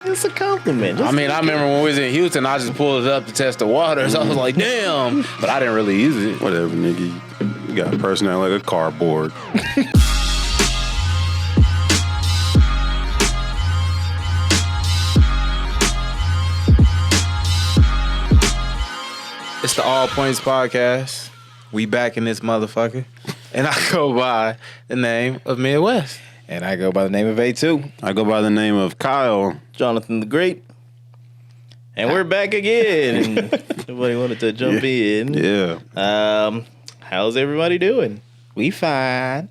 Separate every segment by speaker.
Speaker 1: It's a compliment.
Speaker 2: I mean, I remember when we was in Houston, I just pulled it up to test the water. So I was like, damn. But I didn't really use it.
Speaker 3: Whatever, nigga. You got a personality like a cardboard.
Speaker 2: It's the All Points Podcast. We back in this motherfucker. And I go by the name of Midwest.
Speaker 1: And I go by the name of A2.
Speaker 3: I go by the name of Kyle.
Speaker 1: Jonathan the Great. And we're back again. Nobody wanted to jump in.
Speaker 3: Yeah.
Speaker 1: How's everybody doing? We fine.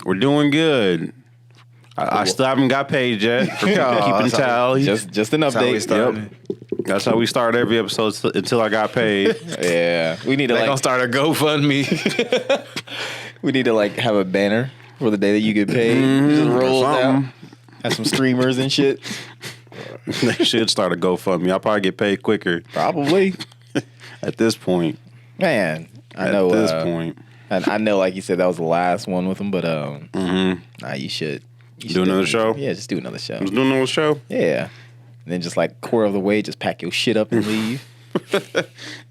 Speaker 3: We're doing good. I still haven't got paid yet for keeping tally.
Speaker 1: Just an
Speaker 2: That's how we
Speaker 1: update.
Speaker 2: started.
Speaker 3: That's how we start every episode until I got paid.
Speaker 1: Yeah. We need to
Speaker 2: They gonna start a GoFundMe.
Speaker 1: we need to have a banner for the day that you get paid. Just roll it down. Have some streamers and shit.
Speaker 3: They should start a GoFundMe. I'll probably get paid quicker.
Speaker 1: Probably.
Speaker 3: At this point.
Speaker 1: Man, I know.
Speaker 3: At this point.
Speaker 1: And I know, like you said, that was the last one with him, but nah, you should.
Speaker 3: Do another show?
Speaker 1: Yeah, just do another show.
Speaker 3: Just do another show?
Speaker 1: Yeah. And then just quarter of the way, just pack your shit up and leave.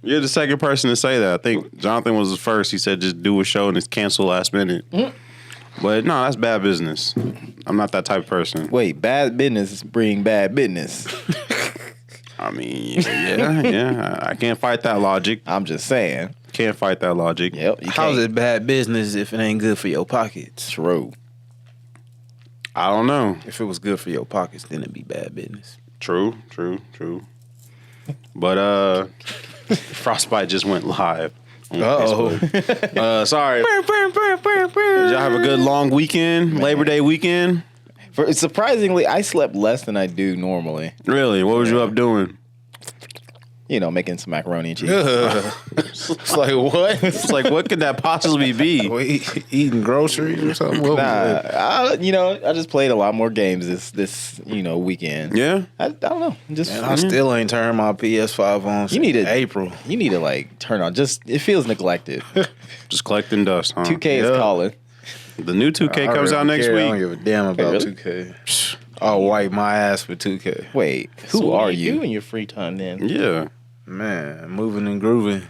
Speaker 3: You're the second person to say that. I think Jonathan was the first. He said just do a show and it's cancel last minute. But no, that's bad business. I'm not that type of person.
Speaker 1: Wait, bad business bring bad business.
Speaker 3: I mean, yeah. I can't fight that logic.
Speaker 1: I'm just saying.
Speaker 3: Can't fight that logic.
Speaker 1: Yep.
Speaker 2: How's it bad business if it ain't good for your pockets?
Speaker 1: True.
Speaker 3: I don't know.
Speaker 2: If it was good for your pockets, then it'd be bad business.
Speaker 3: True. But Frostbite just went live. Sorry. Did y'all have a good long weekend? Labor Day weekend?
Speaker 1: Surprisingly, I slept less than I do normally.
Speaker 3: Really? What was you up doing?
Speaker 1: You know, making some macaroni and cheese.
Speaker 2: It's like, what?
Speaker 3: It's like, what could that possibly be?
Speaker 2: Eating groceries or something?
Speaker 1: I just played a lot more games this weekend.
Speaker 3: Yeah?
Speaker 1: I don't know.
Speaker 2: I still ain't turned my PS5 on since April.
Speaker 1: You need to turn on. It feels neglected.
Speaker 3: Just collecting dust, huh?
Speaker 1: 2K is calling.
Speaker 3: The new 2K comes out next week.
Speaker 2: I don't give a damn about
Speaker 1: really?
Speaker 2: 2K. I'll wipe my ass for 2K.
Speaker 1: Wait, who are you?
Speaker 4: in your free time then?
Speaker 3: Yeah.
Speaker 2: Man, moving and grooving.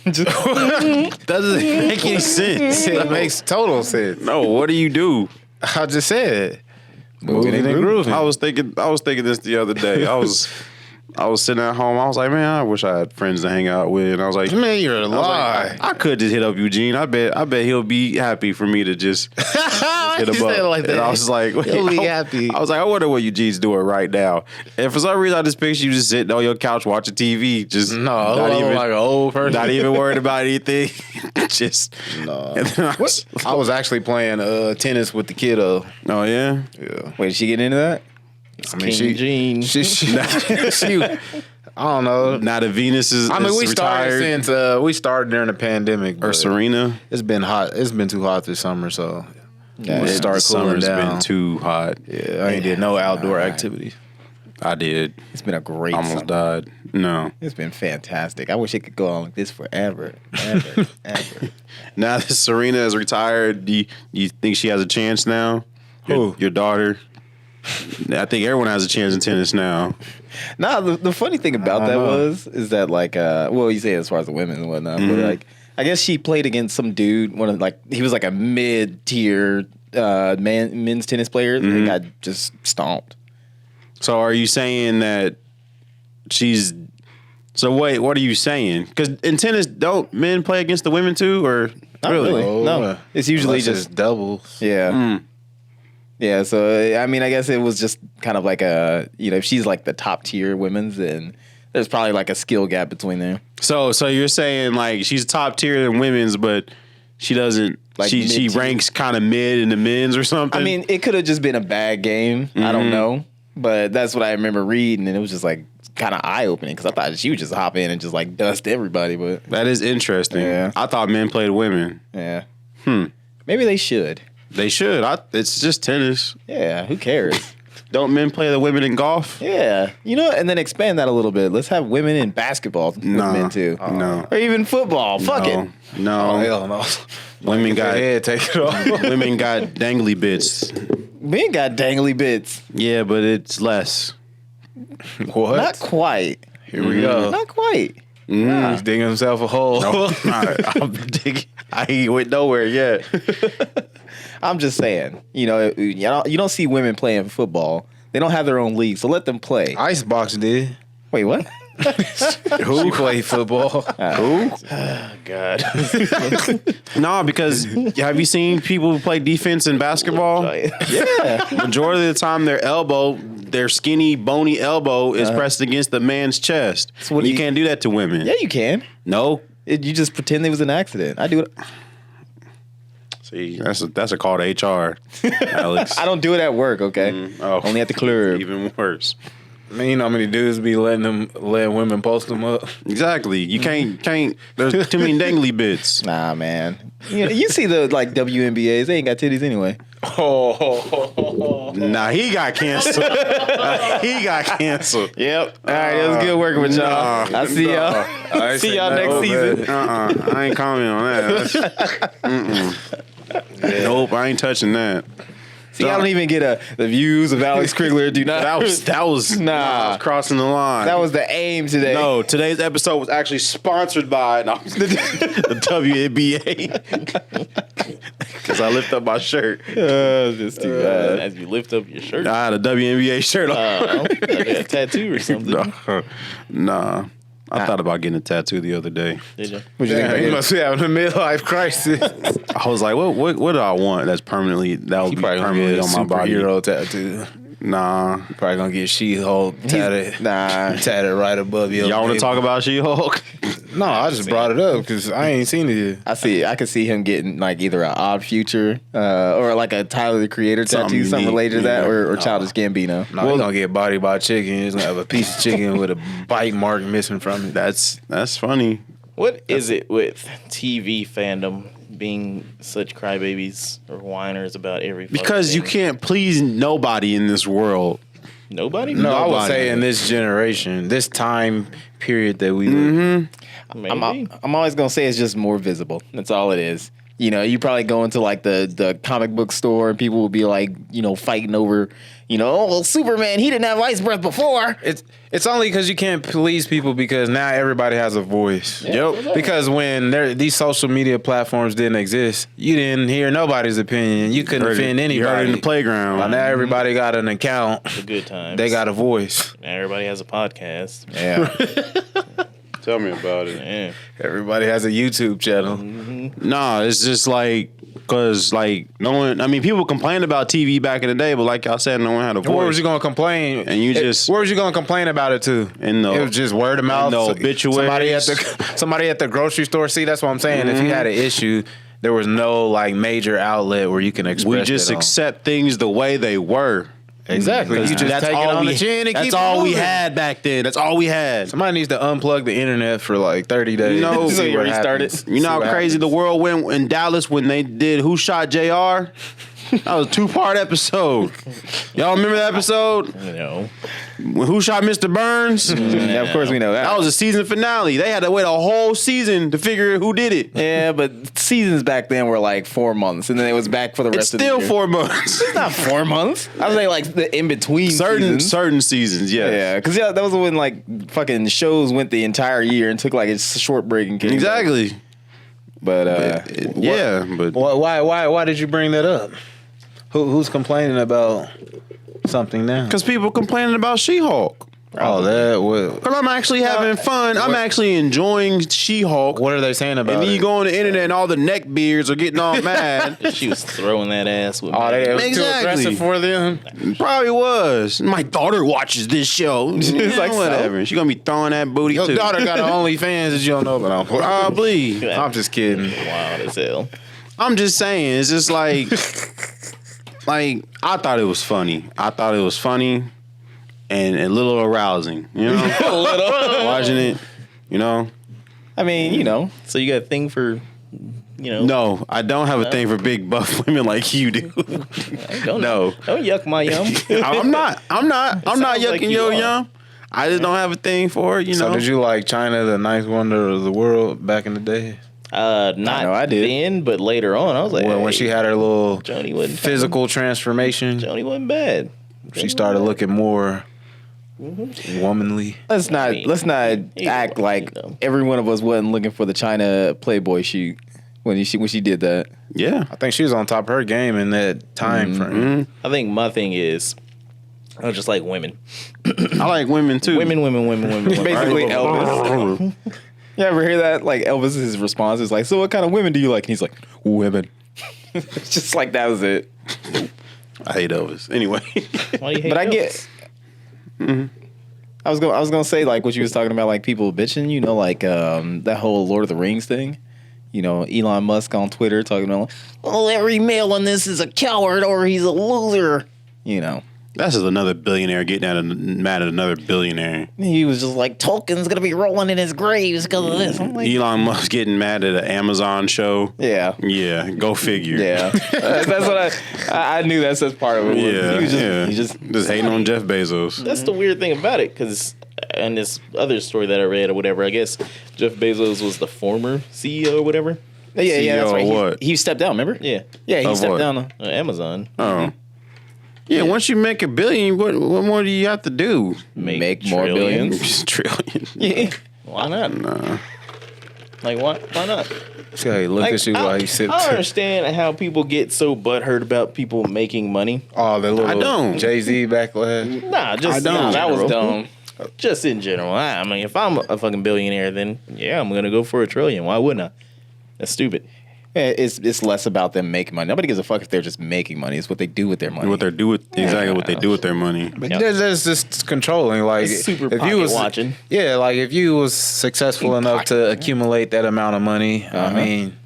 Speaker 3: Doesn't make any sense.
Speaker 2: It makes total sense.
Speaker 3: No, what do you do?
Speaker 2: I just said moving and grooving.
Speaker 3: I was thinking this the other day. I was sitting at home. I was like, man, I wish I had friends to hang out with. And I was like,
Speaker 2: Man, you're a lie.
Speaker 3: I could just hit up Eugene. I bet he'll be happy for me to just hit him up.
Speaker 2: Like that.
Speaker 3: And I was like,
Speaker 2: He'll be happy.
Speaker 3: I was like, I wonder what Eugene's doing right now. And for some reason, I just picture you just sitting on your couch watching TV, just
Speaker 2: not even like an old person,
Speaker 3: not even worried about anything. Just
Speaker 2: no. I was actually playing tennis with the kiddo.
Speaker 3: Oh yeah.
Speaker 1: Wait, did she get into that?
Speaker 2: I mean, she I don't know.
Speaker 3: Now that Venus is.
Speaker 2: I mean, we
Speaker 3: retired.
Speaker 2: started since we started during the pandemic.
Speaker 3: Or Serena.
Speaker 2: It's been hot. It's been too hot this summer, so
Speaker 3: Yeah,
Speaker 2: start cooling
Speaker 3: summer's
Speaker 2: down.
Speaker 3: been too hot.
Speaker 2: Yeah, I ain't did no outdoor activities.
Speaker 3: I did.
Speaker 1: It's been a great
Speaker 3: Almost
Speaker 1: summer.
Speaker 3: died. No.
Speaker 1: It's been fantastic. I wish it could go on like this forever. Ever.
Speaker 3: Now that Serena is retired, do you think she has a chance now? Your daughter? I think everyone has a chance in tennis now.
Speaker 1: Nah, the funny thing about that is that you say as far as the women and whatnot, but I guess she played against some dude, he was like a mid-tier men's tennis player that got just stomped.
Speaker 3: So are you saying that she's... So wait, what are you saying? Because in tennis, don't men play against the women too, or...
Speaker 1: Not really. No. It's usually
Speaker 2: Unless
Speaker 1: just...
Speaker 2: doubles.
Speaker 1: Yeah. Yeah, so, I mean, I guess it was just kind of like if she's like the top tier women's, then there's probably like a skill gap between them.
Speaker 3: So you're saying like she's top tier in women's, but she doesn't, she ranks kind of mid in the men's or something?
Speaker 1: I mean, it could have just been a bad game. I don't know. But that's what I remember reading, and it was just like kind of eye-opening because I thought she would just hop in and just like dust everybody. But
Speaker 3: that is interesting.
Speaker 1: Yeah.
Speaker 3: I thought men played women.
Speaker 1: Yeah. Maybe they should.
Speaker 3: They should. It's just tennis.
Speaker 1: Yeah, who cares?
Speaker 3: Don't men play the women in golf?
Speaker 1: Yeah, and then expand that a little bit. Let's have women in basketball with men too.
Speaker 3: No.
Speaker 1: Or even football. Fuck it.
Speaker 3: No.
Speaker 2: Oh, hell no.
Speaker 3: Women got
Speaker 2: take it off.
Speaker 3: women got dangly bits.
Speaker 1: Men got dangly bits.
Speaker 3: Yeah, but it's less.
Speaker 2: What?
Speaker 1: Not quite.
Speaker 2: Here we go.
Speaker 1: Not quite.
Speaker 2: He's digging himself a hole.
Speaker 3: I'm digging. I ain't went nowhere yet.
Speaker 1: I'm just saying. You don't see women playing football. They don't have their own league, so let them play.
Speaker 2: Icebox did.
Speaker 1: Wait, what?
Speaker 2: Who played football?
Speaker 3: Who?
Speaker 4: God.
Speaker 3: No, because have you seen people who play defense in basketball?
Speaker 1: Yeah.
Speaker 3: Majority of the time, their skinny, bony elbow is pressed against the man's chest.
Speaker 1: So what
Speaker 3: you
Speaker 1: do you-
Speaker 3: can't do that to women.
Speaker 1: Yeah, you can.
Speaker 3: No.
Speaker 1: You just pretend it was an accident. I do it.
Speaker 3: See, that's a call to HR, Alex.
Speaker 1: I don't do it at work, okay? Only at the club.
Speaker 3: Even worse.
Speaker 2: Man, you know how many dudes be letting women post them up?
Speaker 3: Exactly. You can't. There's too many dangly bits.
Speaker 1: Nah, man. You see the WNBAs, they ain't got titties anyway.
Speaker 3: Nah, he got canceled. He got canceled.
Speaker 1: Yep. All right, it was good working with y'all.
Speaker 3: Nah.
Speaker 1: I see y'all.
Speaker 2: I
Speaker 1: See y'all next season.
Speaker 3: I ain't commenting on that. Nope, I ain't touching that.
Speaker 1: See, I don't even get the views of Alex Krigler. Do not.
Speaker 3: That was
Speaker 1: Nah.
Speaker 3: I was crossing the line.
Speaker 1: That was the aim today.
Speaker 3: No, today's episode was actually sponsored by the WNBA. Because I lift up my shirt.
Speaker 1: Just too bad.
Speaker 4: As you lift up your shirt.
Speaker 3: I had a WNBA shirt on.
Speaker 4: Like a tattoo or something.
Speaker 3: Nah. I thought about getting a tattoo the other day.
Speaker 4: Did you?
Speaker 1: What you
Speaker 2: Damn,
Speaker 1: think?
Speaker 2: he must be having a midlife crisis.
Speaker 3: I was like, what do I want that's permanently, that would be permanently on my body?
Speaker 2: Superhero tattoo.
Speaker 3: Nah.
Speaker 2: Probably gonna get She-Hulk tatted. Tatted right above you.
Speaker 3: Y'all want to talk about She-Hulk?
Speaker 2: No, I just brought it up because I ain't seen it yet.
Speaker 1: I could see him getting either an Odd Future or a Tyler the Creator
Speaker 3: Something
Speaker 1: tattoo, something
Speaker 3: unique,
Speaker 1: related to that,
Speaker 3: yeah.
Speaker 1: or Childish Gambino.
Speaker 2: No, he's gonna get bodied by a chicken. He's gonna have a piece of chicken with a bite mark missing from it.
Speaker 3: That's funny.
Speaker 4: What is it with TV fandom being such crybabies or whiners about every fucking
Speaker 3: Because you
Speaker 4: thing?
Speaker 3: can't please nobody in this world.
Speaker 4: Nobody?
Speaker 2: No, I would
Speaker 3: Nobody.
Speaker 2: say in this generation, this time period that we live.
Speaker 4: Maybe.
Speaker 1: I'm always gonna say it's just more visible. That's all it is. You probably go into the comic book store and people will be fighting over, Superman, he didn't have ice breath before.
Speaker 2: It's only because you can't please people because now everybody has a voice.
Speaker 3: Yep.
Speaker 2: Because when these social media platforms didn't exist, you didn't hear nobody's opinion. You couldn't offend anybody.
Speaker 3: You heard it in the playground.
Speaker 2: Well, now everybody got an account.
Speaker 4: The good times.
Speaker 2: They got a voice.
Speaker 4: Now everybody has a podcast.
Speaker 1: Yeah.
Speaker 3: Tell me about it.
Speaker 4: Yeah.
Speaker 2: Everybody has a YouTube channel.
Speaker 3: Nah, it's just because no one. I mean, people complained about TV back in the day, but like y'all said, no one had a voice.
Speaker 2: Where was you gonna complain?
Speaker 3: And you just-
Speaker 2: where was you gonna complain about it to?
Speaker 3: In the-
Speaker 2: it was just word of mouth.
Speaker 3: in the obituaries.
Speaker 2: Somebody at the grocery store. See, that's what I'm saying. If you had an issue, there was no major outlet where you can express.
Speaker 3: We just
Speaker 2: it on.
Speaker 3: accept things the way they were.
Speaker 2: Exactly. You just take it on the chin and
Speaker 3: that's
Speaker 2: keep it
Speaker 3: all we
Speaker 2: moving.
Speaker 3: had back then. That's all we had.
Speaker 2: Somebody needs to unplug the internet for 30 days.
Speaker 3: You know-
Speaker 2: See
Speaker 3: So
Speaker 1: you
Speaker 2: what
Speaker 1: restart
Speaker 2: happens.
Speaker 1: it?
Speaker 3: You know
Speaker 2: See
Speaker 3: how
Speaker 2: what
Speaker 3: crazy the
Speaker 2: happens.
Speaker 3: world went in Dallas when they did Who Shot JR? That was a 2-part episode. Y'all remember that episode?
Speaker 4: No.
Speaker 3: When Who Shot Mr. Burns?
Speaker 1: Yeah, of course we know that.
Speaker 3: That was a season finale. They had to wait a whole season to figure who did it.
Speaker 1: Yeah, but seasons back then were 4 months, and then it was back for the
Speaker 3: It's
Speaker 1: rest of the
Speaker 3: still
Speaker 1: year.
Speaker 3: 4 months.
Speaker 1: It's not 4 months. I was saying the in between
Speaker 3: certain seasons, yes.
Speaker 1: Yeah, because that was when fucking shows went the entire year and took a short break and came back.
Speaker 3: Exactly.
Speaker 1: But
Speaker 3: But
Speaker 2: Why did you bring that up? Who's complaining about something now?
Speaker 3: because people complaining about She-Hulk.
Speaker 2: Oh, that what?
Speaker 3: Because I'm actually having fun. I'm actually enjoying She-Hulk.
Speaker 2: What are they saying about
Speaker 3: And then
Speaker 2: it?
Speaker 3: you go on the internet and all the neck beards are getting all mad.
Speaker 4: She was throwing that ass with
Speaker 2: Oh, it was too
Speaker 3: Exactly.
Speaker 2: aggressive for them.
Speaker 3: Probably was. My daughter watches this show. It's
Speaker 1: like, so?
Speaker 3: whatever. She gonna be throwing that booty
Speaker 2: Your
Speaker 3: too.
Speaker 2: daughter got an OnlyFans that you don't know about.
Speaker 3: Probably.
Speaker 2: I'm just kidding.
Speaker 4: Wild as hell.
Speaker 3: I'm just saying. It's just like I thought it was funny. And a little arousing. You know,
Speaker 1: a little.
Speaker 3: watching it. You know,
Speaker 1: I mean,
Speaker 4: So you got a thing for
Speaker 3: No, I don't have a thing for big buff women like you do.
Speaker 4: Don't yuck my yum.
Speaker 3: I'm not
Speaker 4: sounds like
Speaker 3: yucking
Speaker 4: you
Speaker 3: your
Speaker 4: are.
Speaker 3: yum. I just don't have a thing for it,
Speaker 2: So did you like China, the ninth wonder of the world back in the day?
Speaker 4: Not
Speaker 1: I did.
Speaker 4: then, but later on, I was like,
Speaker 2: Well, when she had her little
Speaker 4: Joni wasn't
Speaker 2: physical transformation,
Speaker 4: Joni wasn't bad.
Speaker 2: she started looking more womanly.
Speaker 1: Let's not act like every one of us wasn't looking for the China Playboy shoot when she did that.
Speaker 3: Yeah.
Speaker 2: I think she was on top of her game in that time frame.
Speaker 4: I think my thing is, I just like women.
Speaker 3: I like women too.
Speaker 4: Women.
Speaker 1: Basically, Elvis. You ever hear that? Like Elvis's response is like, "So what kind of women do you like?" And he's like, "Women." It's just like that was it.
Speaker 3: I hate Elvis. Anyway.
Speaker 4: Why do you hate
Speaker 1: But I
Speaker 4: Elvis?
Speaker 1: get. I was gonna say like what you was talking about, like people bitching. Like that whole Lord of the Rings thing. Elon Musk on Twitter talking about, "Oh, every male in this is a coward or he's a loser."
Speaker 3: That's just another billionaire getting mad at another billionaire.
Speaker 1: He was just like, Tolkien's gonna be rolling in his graves because of this. I'm like,
Speaker 3: Elon Musk getting mad at an Amazon show.
Speaker 1: yeah.
Speaker 3: Yeah, go figure.
Speaker 1: Yeah, that's what I knew. That's part of it.
Speaker 3: Yeah,
Speaker 1: He was just
Speaker 3: hating on Jeff Bezos.
Speaker 4: That's the weird thing about it, because in this other story that I read or whatever, I guess Jeff Bezos was the former CEO or whatever.
Speaker 1: Yeah, that's
Speaker 3: CEO
Speaker 1: right.
Speaker 3: what?
Speaker 1: He stepped down. Remember?
Speaker 4: Yeah,
Speaker 1: Yeah, he
Speaker 3: Of
Speaker 1: stepped
Speaker 3: what?
Speaker 1: down.
Speaker 4: Amazon.
Speaker 3: Oh. Yeah, once you make $1 billion, what more do you have to do?
Speaker 1: Make more
Speaker 4: trillions.
Speaker 1: billions.
Speaker 3: Trillion.
Speaker 1: Yeah.
Speaker 4: Why not?
Speaker 3: Nah.
Speaker 4: Like, why not?
Speaker 2: See how he looked at you while he sipped.
Speaker 4: I don't understand how people get so butthurt about people making money.
Speaker 2: Oh, the little
Speaker 3: I don't.
Speaker 2: Jay-Z backlash.
Speaker 4: Nah, just
Speaker 3: I don't.
Speaker 4: in
Speaker 1: That was
Speaker 4: general.
Speaker 1: dumb.
Speaker 4: Just in general. I mean, if I'm a fucking billionaire, then yeah, I'm gonna go for $1 trillion. Why wouldn't I? That's stupid.
Speaker 1: It's less about them making money. Nobody gives a fuck if they're just making money. It's what they do with their money.
Speaker 3: What they do with their money.
Speaker 2: But
Speaker 4: Yep.
Speaker 2: that's just controlling. Like
Speaker 4: It's super
Speaker 2: if
Speaker 4: pocket
Speaker 2: you was
Speaker 4: watching.
Speaker 2: yeah, like if you was successful enough to accumulate that amount of money, I mean,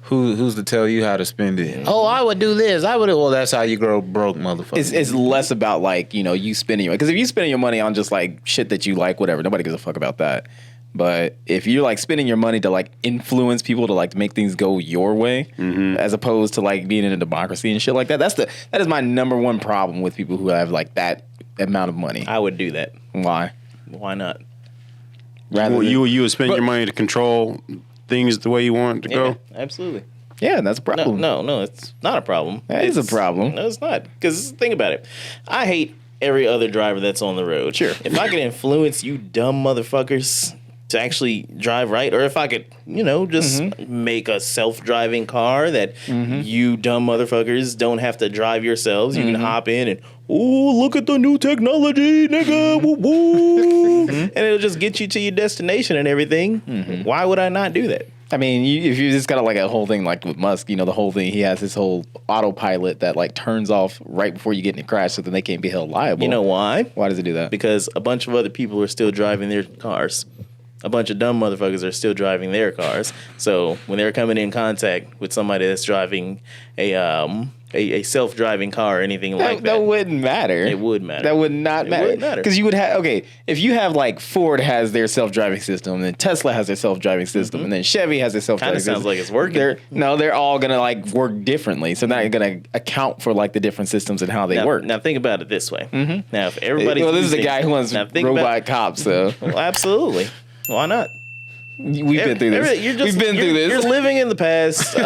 Speaker 2: who's to tell you how to spend it? Oh, I would do this. I would. Well, that's how you grow broke, motherfucker.
Speaker 1: It's less about like you spending your money, because if you spending your money on just like shit that you like, whatever, nobody gives a fuck about that. But if you're like spending your money to like influence people to like make things go your way, as opposed to like being in a democracy and shit like that, that is my number one problem with people who have like that amount of money.
Speaker 4: I would do that.
Speaker 1: Why?
Speaker 4: Why not?
Speaker 1: Rather than,
Speaker 3: You would spend your money to control things the way you want it to
Speaker 4: Yeah,
Speaker 3: go.
Speaker 4: absolutely.
Speaker 1: yeah, that's a problem.
Speaker 4: No, it's not a problem.
Speaker 1: That is a
Speaker 4: It's-
Speaker 1: problem.
Speaker 4: No, it's not. Because think about it. I hate every other driver that's on the road. Sure. If I could influence you dumb motherfuckers to actually drive right, or if I could, just make a self-driving car that you dumb motherfuckers don't have to drive yourselves. You can hop in and, oh, look at the new technology, nigga, woo woo, and it'll just get you to your destination and everything. Why would I not do that?
Speaker 1: I mean, if you just got like a whole thing like with Musk, the whole thing, he has this whole autopilot that like turns off right before you get in a crash, so then they can't be held liable.
Speaker 4: You know why?
Speaker 1: Why does it do that?
Speaker 4: Because a bunch of other people are still driving their cars. A bunch of dumb motherfuckers are still driving their cars. So when they're coming in contact with somebody that's driving a self-driving car or anything like that,
Speaker 1: That wouldn't matter.
Speaker 4: it would matter.
Speaker 1: That would not
Speaker 4: It
Speaker 1: matter.
Speaker 4: would matter.
Speaker 1: Because you would have, if you have like Ford has their self-driving system, then Tesla has their self-driving system, and then Chevy has their self-driving
Speaker 4: Kinda sounds
Speaker 1: system.
Speaker 4: like it's working.
Speaker 1: They're all going to like work differently. So now you're going to account for like the different systems and how they
Speaker 4: now,
Speaker 1: work.
Speaker 4: Now think about it this way. Now if everybody,
Speaker 1: Well, this is a guy who wants robot cops, so
Speaker 4: Well, absolutely. Why not?
Speaker 1: we've been through this. We've been through this.
Speaker 4: You're living in the past.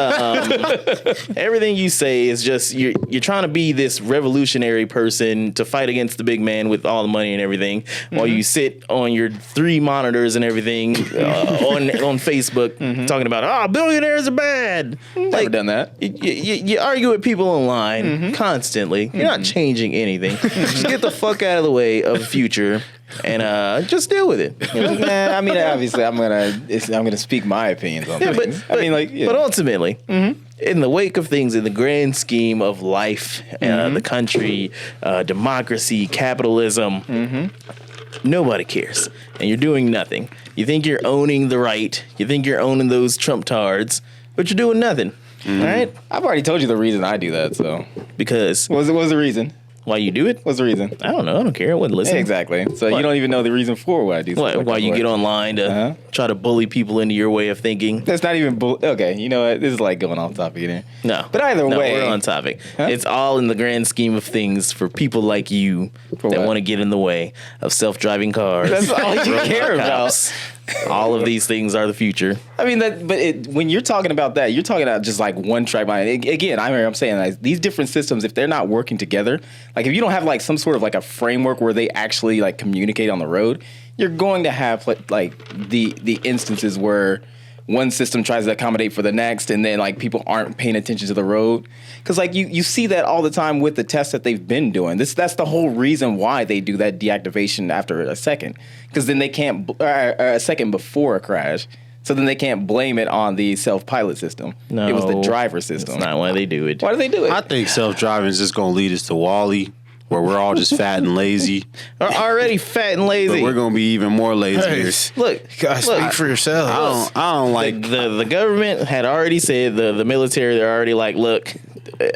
Speaker 4: Everything you say is just you're trying to be this revolutionary person to fight against the big man with all the money and everything, while you sit on your 3 monitors and everything on Facebook talking about billionaires are bad.
Speaker 1: Never done that.
Speaker 4: You argue with people online constantly. You're not changing anything. Just get the fuck out of the way of the future and just deal with it.
Speaker 1: Nah, I mean, obviously, I'm gonna speak my opinions on things.
Speaker 4: But ultimately, in the wake of things, in the grand scheme of life, the country, democracy, capitalism, nobody cares, and you're doing nothing. You think you're owning the right. You think you're owning those Trump-tards, but you're doing nothing. All right?
Speaker 1: I've already told you the reason I do that. So
Speaker 4: Because
Speaker 1: what was the reason?
Speaker 4: Why you do it?
Speaker 1: What's the reason?
Speaker 4: I don't know. I don't care. I wouldn't listen.
Speaker 1: Exactly. So
Speaker 4: What?
Speaker 1: you don't even know the reason for why I do something.
Speaker 4: Why you
Speaker 1: that.
Speaker 4: get online to try to bully people into your way of thinking?
Speaker 1: That's not even okay. You know what? This is like going off topic here.
Speaker 4: No.
Speaker 1: But either way,
Speaker 4: we're on topic.
Speaker 1: Huh?
Speaker 4: It's all in the grand scheme of things for people like you
Speaker 1: For
Speaker 4: that
Speaker 1: what?
Speaker 4: want to get in the way of self-driving cars.
Speaker 1: That's all you
Speaker 4: robot
Speaker 1: care about.
Speaker 4: cops. All of these things are the future.
Speaker 1: I mean when you're talking about that, you're talking about just like one track mind. Again, I'm saying like, these different systems, if they're not working together, like if you don't have like some sort of like a framework where they actually like communicate on the road, you're going to have like the instances where one system tries to accommodate for the next, and then like people aren't paying attention to the road. Because like you see that all the time with the tests that they've been doing. That's the whole reason why they do that deactivation after a second. Because then they can't a second before a crash. So then they can't blame it on the self-pilot system.
Speaker 4: No,
Speaker 1: it was the driver system.
Speaker 4: That's not why they do it.
Speaker 1: Why do they do it?
Speaker 3: I think self-driving is just going to lead us to Wall-E, where we're all just fat and lazy.
Speaker 4: Are already fat and
Speaker 3: But
Speaker 4: lazy.
Speaker 3: we're going to be even more lazier.
Speaker 4: Look,
Speaker 2: You gotta speak for yourself.
Speaker 3: I don't like.
Speaker 4: the government had already said, the military, they're already like, look,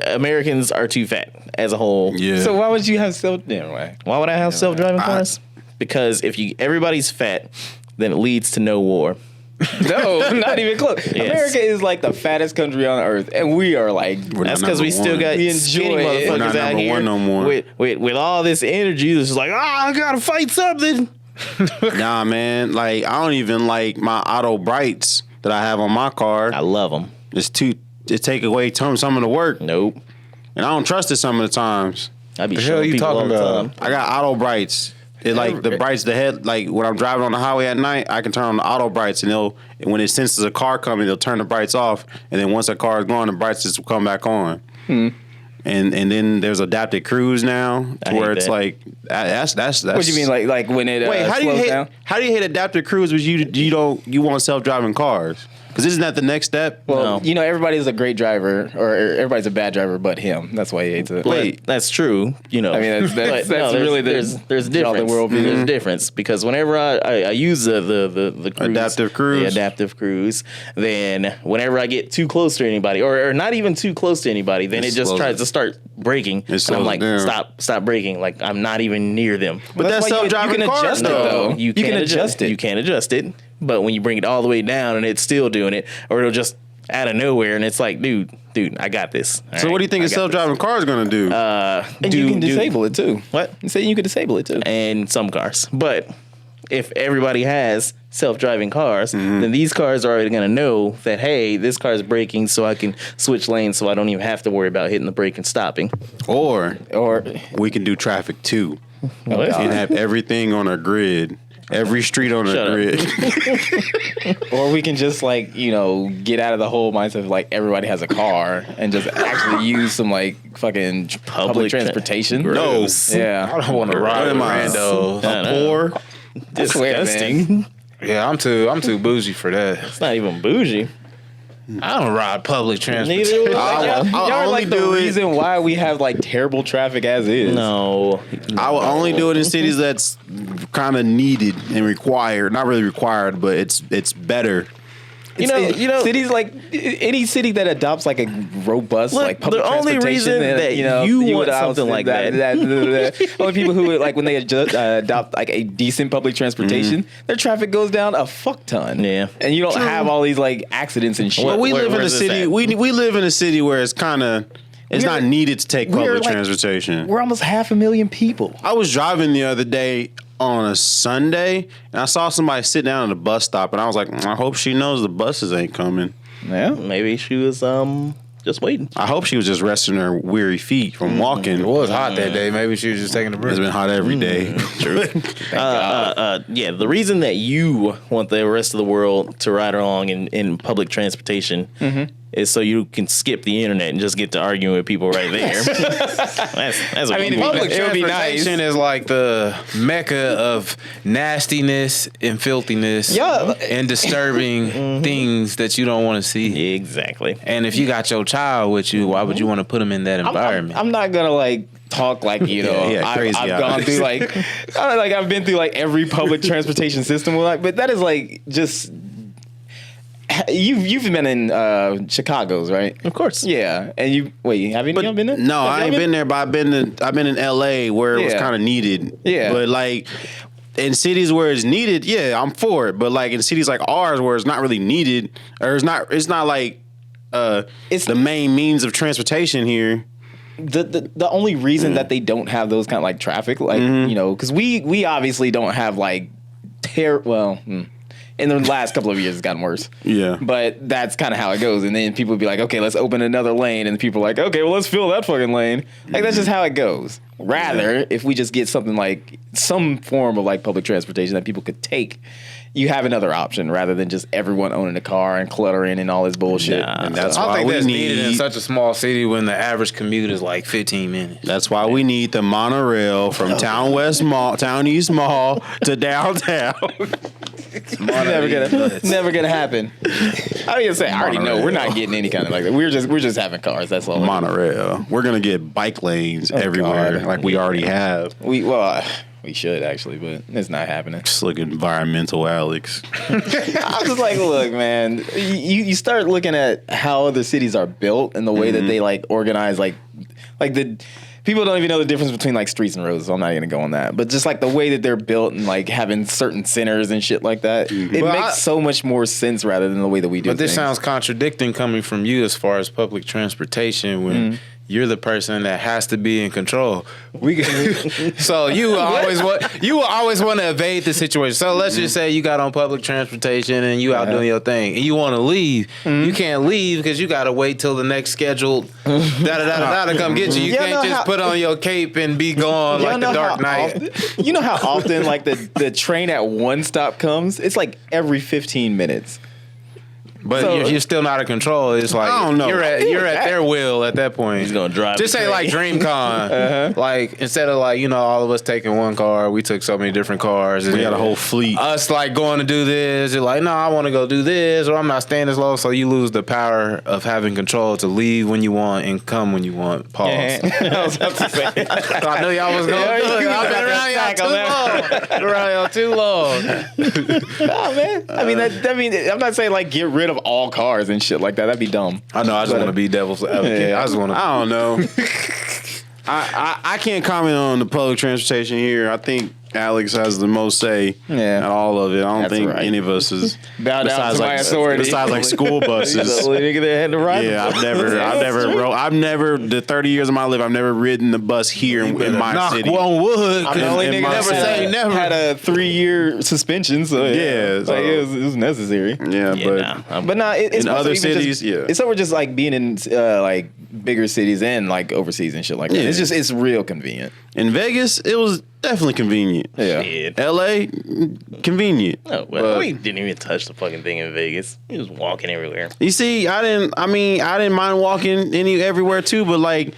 Speaker 4: Americans are too fat as a whole.
Speaker 3: Yeah.
Speaker 1: So why would you have anyway?
Speaker 4: Why would I have self-driving cars? Because if everybody's fat, then it leads to no war.
Speaker 1: No, not even close.
Speaker 4: Yes.
Speaker 1: America is like the fattest country on earth, and we are like
Speaker 3: We're
Speaker 4: That's
Speaker 3: not
Speaker 4: because we
Speaker 3: number
Speaker 4: still
Speaker 3: one.
Speaker 4: got
Speaker 1: We
Speaker 4: skinny
Speaker 1: enjoy it.
Speaker 3: We're
Speaker 4: motherfuckers
Speaker 3: not
Speaker 4: out
Speaker 3: number
Speaker 4: here
Speaker 3: one no more.
Speaker 4: with all this energy. That's just like, I gotta fight something.
Speaker 3: Nah, man. Like, I don't even like my auto brights that I have on my car.
Speaker 4: I love them.
Speaker 3: It take away some of the work,
Speaker 4: Nope.
Speaker 3: and I don't trust it some of the times.
Speaker 4: I be
Speaker 2: The hell
Speaker 4: showing
Speaker 2: you
Speaker 4: people all
Speaker 2: talking
Speaker 4: the
Speaker 2: about?
Speaker 4: time.
Speaker 3: I got auto brights. It like the brights, the head, like when I'm driving on the highway at night, I can turn on the auto brights, and when it senses a car coming, they'll turn the brights off, and then once a car is gone, the brights just will come back on. And then there's adaptive cruise now,
Speaker 4: I
Speaker 3: to where
Speaker 4: hate
Speaker 3: it's
Speaker 4: that.
Speaker 3: like that's.
Speaker 1: what do you mean like when it
Speaker 3: Wait, how do you
Speaker 1: slows
Speaker 3: hate
Speaker 1: down?
Speaker 3: how do you hate adaptive cruise? But you want self-driving cars? Because isn't that the next step?
Speaker 1: Well,
Speaker 4: No.
Speaker 1: you know, everybody's a great driver, or everybody's a bad driver, but him. That's why he hates it.
Speaker 3: Wait.
Speaker 4: That's true. You know,
Speaker 1: I mean, that's
Speaker 4: But
Speaker 1: that's
Speaker 4: there's-
Speaker 1: really the
Speaker 4: there's difference.
Speaker 1: worldview.
Speaker 4: There's a difference because whenever I use the cruise,
Speaker 3: Adaptive cruise?
Speaker 4: the adaptive cruise, then whenever I get too close to anybody, or not even too close to anybody, then
Speaker 3: It
Speaker 4: it just
Speaker 3: slows
Speaker 4: tries
Speaker 3: it.
Speaker 4: to start braking, and
Speaker 3: slows
Speaker 4: I'm
Speaker 3: it
Speaker 4: like,
Speaker 3: down.
Speaker 4: stop braking, like I'm not even near them.
Speaker 3: But that's
Speaker 1: why
Speaker 3: self-driving
Speaker 1: you can
Speaker 3: cars,
Speaker 1: adjust it,
Speaker 3: though.
Speaker 1: though.
Speaker 4: You
Speaker 1: can
Speaker 4: can't
Speaker 1: adjust it.
Speaker 4: You can't adjust it, but when you bring it all the way down and it's still doing it, or it'll just out of nowhere, and it's like, dude, I got this.
Speaker 3: So what do you think a self-driving car is going to do?
Speaker 1: And you can disable it too.
Speaker 4: What?
Speaker 1: You say you can disable it too.
Speaker 4: And some cars, but if everybody has self-driving cars, then these cars are already going to know that, hey, this car is braking, so I can switch lanes, so I don't even have to worry about hitting the brake and stopping.
Speaker 3: Or
Speaker 1: Or
Speaker 3: we can do traffic too
Speaker 4: What?
Speaker 3: and have everything on a grid. Every street on a
Speaker 4: Shut up.
Speaker 3: grid.
Speaker 1: or we can just like, you know, get out of the whole mindset of like everybody has a car and just actually use some like fucking public transportation.
Speaker 3: No.
Speaker 1: Yeah.
Speaker 2: I don't want to ride with randos.
Speaker 4: I know.
Speaker 3: Or
Speaker 1: I swear, man.
Speaker 4: Disgusting.
Speaker 2: Yeah, I'm too bougie for that.
Speaker 4: It's not even bougie.
Speaker 2: I don't ride public transportation.
Speaker 4: Neither.
Speaker 3: I'll
Speaker 1: Y'all are
Speaker 3: only
Speaker 1: like the
Speaker 3: do it.
Speaker 1: reason why we have like terrible traffic as is.
Speaker 4: No.
Speaker 3: I will only do it in cities that's kind of needed and required. Not really required, but it's better.
Speaker 4: You know,
Speaker 1: cities like any city that adopts like a robust
Speaker 4: Look,
Speaker 1: like public
Speaker 4: the only
Speaker 1: transportation,
Speaker 4: reason
Speaker 1: and,
Speaker 4: that
Speaker 1: you know
Speaker 4: you
Speaker 1: would
Speaker 4: want
Speaker 1: allow
Speaker 4: something like that.
Speaker 1: only people who like when they adopt like a decent public transportation, their traffic goes down a fuck ton.
Speaker 4: Yeah.
Speaker 1: and you don't have all these like accidents and shit.
Speaker 3: Well, we live in a
Speaker 4: where's this
Speaker 3: city.
Speaker 4: at?
Speaker 3: We live in a city where it's kind of it's
Speaker 1: We're-
Speaker 3: not needed to take
Speaker 1: we're
Speaker 3: public
Speaker 1: like-
Speaker 3: transportation.
Speaker 1: We're almost 500,000 people.
Speaker 3: I was driving the other day on a Sunday, and I saw somebody sit down at a bus stop, and I was like, I hope she knows the buses ain't coming.
Speaker 1: Yeah,
Speaker 4: Maybe she was just waiting.
Speaker 3: I hope she was just resting her weary feet from walking.
Speaker 2: It was hot that day. Maybe she was just taking a break.
Speaker 3: It's been hot every day.
Speaker 4: Yeah, the reason that you want the rest of the world to ride along in public transportation is so you can skip the internet and just get to arguing with people right there. that's what
Speaker 1: I mean,
Speaker 4: you want.
Speaker 2: Public
Speaker 1: It would be
Speaker 2: transportation is like the mecca of nastiness and filthiness
Speaker 1: Yeah.
Speaker 2: and disturbing things that you don't want to see.
Speaker 4: Exactly.
Speaker 2: And if you got your child with you, why would you want to put them in that environment?
Speaker 1: I'm not gonna like talk like you know
Speaker 3: Yeah, crazy
Speaker 1: I've gone
Speaker 3: eyes.
Speaker 1: through like I've been through like every public transportation system, but that is like just you've been in Chicago's, right?
Speaker 4: Of course.
Speaker 1: Yeah, and you haven't you been there?
Speaker 3: No,
Speaker 1: Have
Speaker 3: I
Speaker 1: y'all
Speaker 3: ain't been there, but I've been in LA where it was
Speaker 1: Yeah.
Speaker 3: kind of needed.
Speaker 1: Yeah.
Speaker 3: But like in cities where it's needed, yeah, I'm for it. But like in cities like ours where it's not really needed, or it's not like it's the main means of transportation here.
Speaker 1: The only reason that they don't have those kind of like traffic, like you know, because we obviously don't have like in the last couple of years, it's gotten worse.
Speaker 3: Yeah.
Speaker 1: But that's kind of how it goes. And then people would be like, okay, let's open another lane. And people are like, okay, well, let's fill that fucking lane. Like, that's just how it goes. Rather, if we just get something like some form of like public transportation that people could take, you have another option rather than just everyone owning a car and cluttering and all this bullshit.
Speaker 4: Nah.
Speaker 3: And that's
Speaker 2: I
Speaker 3: why
Speaker 2: think
Speaker 3: we
Speaker 2: that's needed in
Speaker 3: need.
Speaker 2: such a small city when the average commute is like 15 minutes.
Speaker 3: That's why we need the monorail from Town West Mall, Town East Mall to downtown.
Speaker 1: Never gonna happen. I was gonna say, I already know we're not getting any kind of like that. We're just having cars. That's all.
Speaker 3: Monorail. We're gonna get bike lanes everywhere,
Speaker 1: God.
Speaker 3: like we already have.
Speaker 1: We should actually, but it's not happening.
Speaker 3: Just look environmental, Alex.
Speaker 1: I'm just like, look, man. You start looking at how other cities are built and the way that they like organize, like the people don't even know the difference between like streets and roads. So I'm not gonna go on that, but just like the way that they're built and like having certain centers and shit like that, it makes so much more sense rather than the way that we do.
Speaker 2: But this
Speaker 1: things.
Speaker 2: sounds contradicting coming from you as far as public transportation when you're the person that has to be in control. So you will always want to evade the situation. So let's just say you got on public transportation and you out doing your thing and you want to leave. You can't leave because you got to wait till the next scheduled to come get you. You can't just put on your cape and be gone like the Dark Knight.
Speaker 1: You know how often like the train at one stop comes? It's like every 15 minutes.
Speaker 2: But
Speaker 1: So-
Speaker 2: you're still not in control. It's like
Speaker 3: I don't know.
Speaker 2: you're at their will at that point.
Speaker 4: He's gonna drive.
Speaker 2: Just
Speaker 4: the
Speaker 2: say like
Speaker 4: train.
Speaker 2: DreamCon. Like instead of like, you know, all of us taking one car, we took so many different cars.
Speaker 3: We got a whole fleet.
Speaker 2: Us like going to do this. You're like, no, I want to go do this, or I'm not staying as long. So you lose the power of having control to leave when you want and come when you want. Pause.
Speaker 1: I was about to say.
Speaker 2: So I knew y'all was going to do it. I've been around y'all too long.
Speaker 1: Nah, man. I mean, I'm not saying like get rid of all cars and shit like that. That'd be dumb.
Speaker 2: I know. I just want to be devil's advocate.
Speaker 1: Yeah.
Speaker 2: I just want to.
Speaker 3: I don't know. I can't comment on the public transportation here. I think Alex has the most say in all of it. I don't
Speaker 1: That's
Speaker 3: think
Speaker 1: right.
Speaker 3: any of us is
Speaker 1: Bow down to my authority.
Speaker 3: Besides like school buses.
Speaker 1: The only nigga that had to ride.
Speaker 3: Yeah, I've never the 30 years of my life, I've never ridden the bus here in my
Speaker 2: Knock
Speaker 3: city.
Speaker 2: on wood.
Speaker 1: I'm the only
Speaker 3: in
Speaker 1: nigga
Speaker 3: my
Speaker 1: that
Speaker 3: city.
Speaker 2: say never.
Speaker 1: had a 3-year suspension. So
Speaker 3: Yeah, so-
Speaker 1: like, it was necessary.
Speaker 3: Yeah,
Speaker 4: Yeah,
Speaker 3: but
Speaker 4: nah.
Speaker 1: But nah, it's
Speaker 3: in
Speaker 1: more so
Speaker 3: other
Speaker 1: even
Speaker 3: cities,
Speaker 1: just,
Speaker 3: yeah.
Speaker 1: it's over just like being in like bigger cities and like overseas and shit like that.
Speaker 3: Yeah.
Speaker 1: It's real convenient.
Speaker 3: in Vegas, it was definitely convenient.
Speaker 1: Yeah.
Speaker 4: Shit.
Speaker 3: LA, convenient.
Speaker 4: Oh, well,
Speaker 3: But-
Speaker 4: we didn't even touch the fucking thing in Vegas. He was walking everywhere.
Speaker 3: You see, I didn't mind walking everywhere too, but like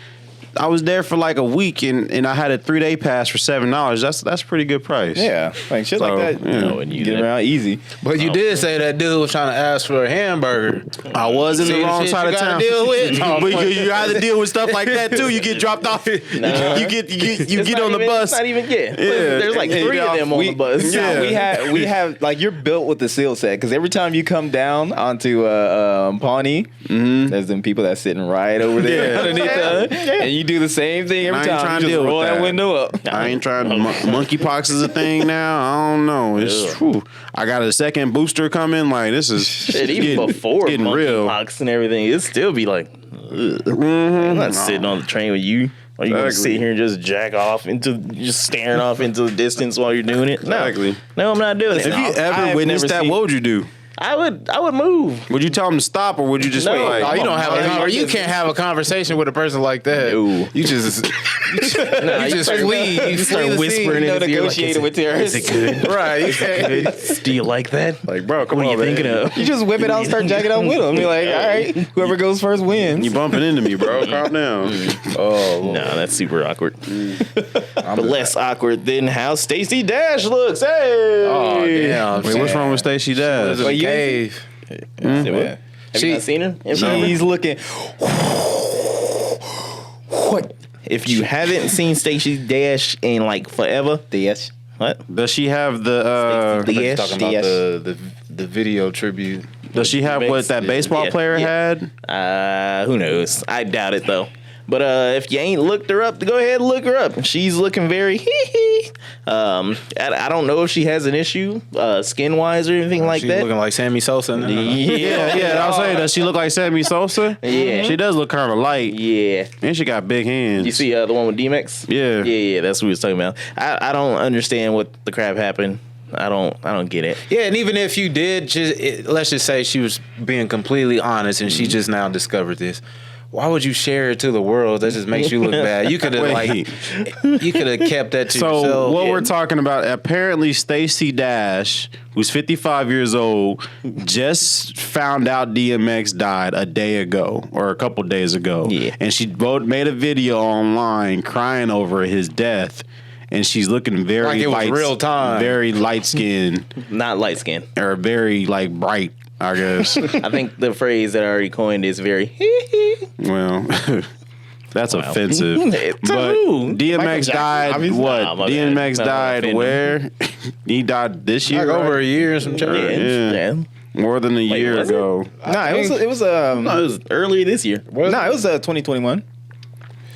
Speaker 3: I was there for like a week and I had a 3-day pass for $7. That's a pretty good price.
Speaker 1: Yeah, like shit
Speaker 3: So,
Speaker 1: like that.
Speaker 3: yeah.
Speaker 4: No, and you
Speaker 1: Get
Speaker 4: did.
Speaker 1: around easy.
Speaker 2: But you did say that dude was trying to ask for a hamburger.
Speaker 3: I was in
Speaker 2: See
Speaker 3: the
Speaker 2: the
Speaker 3: wrong
Speaker 2: shit
Speaker 3: side
Speaker 2: you
Speaker 3: of
Speaker 2: gotta
Speaker 3: town.
Speaker 2: deal with?
Speaker 3: But you gotta deal with stuff like that too. You get dropped off. You get on the bus.
Speaker 4: It's not even
Speaker 3: Yeah.
Speaker 4: There's like 3 of them on the bus.
Speaker 3: Yeah.
Speaker 1: We have like you're built with the seal set because every time you come down onto Pawnee, there's them people that's sitting right over there
Speaker 3: Yeah.
Speaker 1: underneath and you do the same thing every
Speaker 3: I ain't
Speaker 1: time.
Speaker 3: trying
Speaker 1: You
Speaker 3: to
Speaker 1: just
Speaker 3: deal with
Speaker 1: roll that
Speaker 3: that.
Speaker 1: window up.
Speaker 3: I ain't trying. Monkeypox is a thing now. I don't know. It's whew. I got a second booster coming. Like this is
Speaker 4: Shit, even
Speaker 3: getting,
Speaker 4: before
Speaker 3: getting real.
Speaker 4: monkeypox and everything, it'd still be like, ugh. I'm not sitting on the train with you. Are you gonna
Speaker 3: Exactly.
Speaker 4: sit here and just jack off just staring off into the distance while you're doing it? No,
Speaker 3: Exactly.
Speaker 4: no, I'm not doing it.
Speaker 3: If you
Speaker 1: I've
Speaker 3: ever witnessed
Speaker 1: never
Speaker 3: that,
Speaker 1: seen-
Speaker 3: what would you do?
Speaker 4: I would move.
Speaker 3: Would you tell them to stop, or would you just
Speaker 4: No,
Speaker 3: be like,
Speaker 2: No, you don't have you can't have a conversation with a person like that.
Speaker 4: No.
Speaker 2: You just
Speaker 4: Nah,
Speaker 2: you just
Speaker 4: start-
Speaker 2: flee. You
Speaker 4: start
Speaker 2: flee the
Speaker 4: whispering
Speaker 2: scene.
Speaker 4: in his ear like,
Speaker 1: Negotiating with terrorists.
Speaker 4: Is it good?
Speaker 2: Right. You can't.
Speaker 4: Do you like that?
Speaker 3: like, bro, come
Speaker 4: What are
Speaker 3: on,
Speaker 4: you thinking
Speaker 3: man.
Speaker 4: of?
Speaker 1: You just whip it out and start jacking out with them. You're like, all right, whoever goes first wins.
Speaker 3: You bumping into me, bro. Calm down.
Speaker 2: Oh,
Speaker 4: No, that's super awkward. But less awkward than how Stacey Dash looks. Hey.
Speaker 2: oh damn.
Speaker 3: Wait, what's wrong with Stacey Dash?
Speaker 2: Well,
Speaker 1: you-
Speaker 2: cave.
Speaker 4: Say what? Have
Speaker 2: She-
Speaker 4: you not seen her?
Speaker 1: She's looking. What?
Speaker 4: If you haven't seen Stacey Dash in like forever,
Speaker 1: Yes.
Speaker 4: what?
Speaker 3: Does she have the?
Speaker 4: Stacey
Speaker 2: You're
Speaker 4: Dash.
Speaker 2: talking about the video tribute.
Speaker 3: Does she have what that baseball player had?
Speaker 4: Who knows? I doubt it though. But if you ain't looked her up, go ahead and look her up. She's looking very I don't know if she has an issue skin wise or anything like
Speaker 2: She's
Speaker 4: that.
Speaker 2: looking like Sammy Sosa now.
Speaker 3: Yeah. I was saying, does she look like Sammy Sosa?
Speaker 4: Yeah.
Speaker 3: She does look kind of light.
Speaker 4: Yeah.
Speaker 3: And she got big hands.
Speaker 4: You see the one with D-Max?
Speaker 3: Yeah.
Speaker 4: Yeah, that's what we was talking about. I don't understand what the crap happened. I don't get it.
Speaker 2: Yeah, and even if you did, let's just say she was being completely honest and she just now discovered this. Why would you share it to the world? That just makes you look bad. You could have kept that to yourself.
Speaker 3: So what we're talking about, apparently Stacey Dash, who's 55 years old, just found out DMX died a day ago or a couple days ago.
Speaker 4: Yeah.
Speaker 3: And she made a video online crying over his death. And she's looking very
Speaker 2: Like it was real time.
Speaker 3: Very light skinned.
Speaker 4: Not light skin.
Speaker 3: Or very bright, I guess.
Speaker 4: I think the phrase that I already coined is very
Speaker 3: Well, that's offensive.
Speaker 4: To
Speaker 3: But
Speaker 4: who?
Speaker 3: DMX died.
Speaker 1: obviously.
Speaker 3: What?
Speaker 4: Nah, my bad.
Speaker 3: DMX
Speaker 4: No,
Speaker 3: died
Speaker 4: offended.
Speaker 3: where? He died this year.
Speaker 2: like over
Speaker 3: right?
Speaker 2: a year and some change.
Speaker 3: Yeah. More than a year
Speaker 4: was it?
Speaker 3: ago.
Speaker 1: Nah, it was
Speaker 4: No, it was earlier this year.
Speaker 1: it was 2021.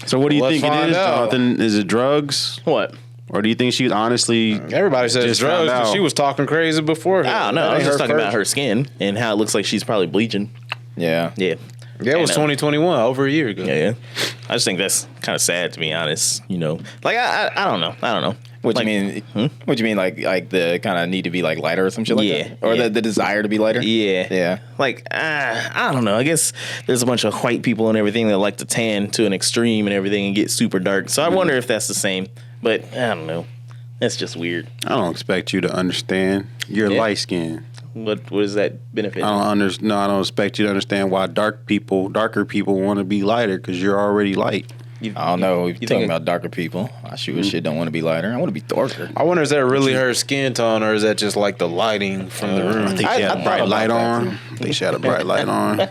Speaker 3: So what do you
Speaker 2: Let's
Speaker 3: think it
Speaker 2: find
Speaker 3: is,
Speaker 2: out.
Speaker 3: Jonathan? Is it drugs?
Speaker 4: What?
Speaker 3: Or do you think she honestly...
Speaker 2: Everybody says
Speaker 3: Just
Speaker 2: drugs,
Speaker 3: found
Speaker 2: but
Speaker 3: out.
Speaker 2: she was talking crazy before.
Speaker 4: I don't know. I
Speaker 2: That
Speaker 4: was
Speaker 2: ain't
Speaker 4: just talking
Speaker 2: first.
Speaker 4: about her skin and how it looks like she's probably bleaching.
Speaker 1: Yeah.
Speaker 4: Yeah.
Speaker 2: Yeah, it was
Speaker 4: And,
Speaker 2: 2021, over a year ago.
Speaker 4: Yeah. I just think that's kind of sad, to be honest. You know, like I don't know. I don't know.
Speaker 1: What
Speaker 4: Like,
Speaker 1: you mean? What you mean? Like the kind of need to be like lighter or some shit like
Speaker 4: Yeah,
Speaker 1: that, or
Speaker 4: yeah.
Speaker 1: the desire to be lighter?
Speaker 4: Yeah.
Speaker 1: Yeah.
Speaker 4: Like, I don't know. I guess there's a bunch of white people and everything that like to tan to an extreme and everything and get super dark. So I wonder if that's the same. But I don't know. That's just weird.
Speaker 3: I don't expect you to understand. You're
Speaker 4: Yeah.
Speaker 3: light skinned.
Speaker 4: What does that benefit?
Speaker 3: I don't expect you to understand why darker people want to be lighter because you're already light.
Speaker 1: I don't know. If
Speaker 4: you
Speaker 1: you're talking
Speaker 4: think-
Speaker 1: about darker people, I sure as shit don't want to be lighter. I want to be darker.
Speaker 2: I wonder, is that really her skin tone, or is that just like the lighting from the room?
Speaker 3: I think she had
Speaker 1: I
Speaker 3: a
Speaker 1: thought
Speaker 3: bright
Speaker 1: about
Speaker 3: light
Speaker 1: that,
Speaker 3: on. I think she had a bright light on.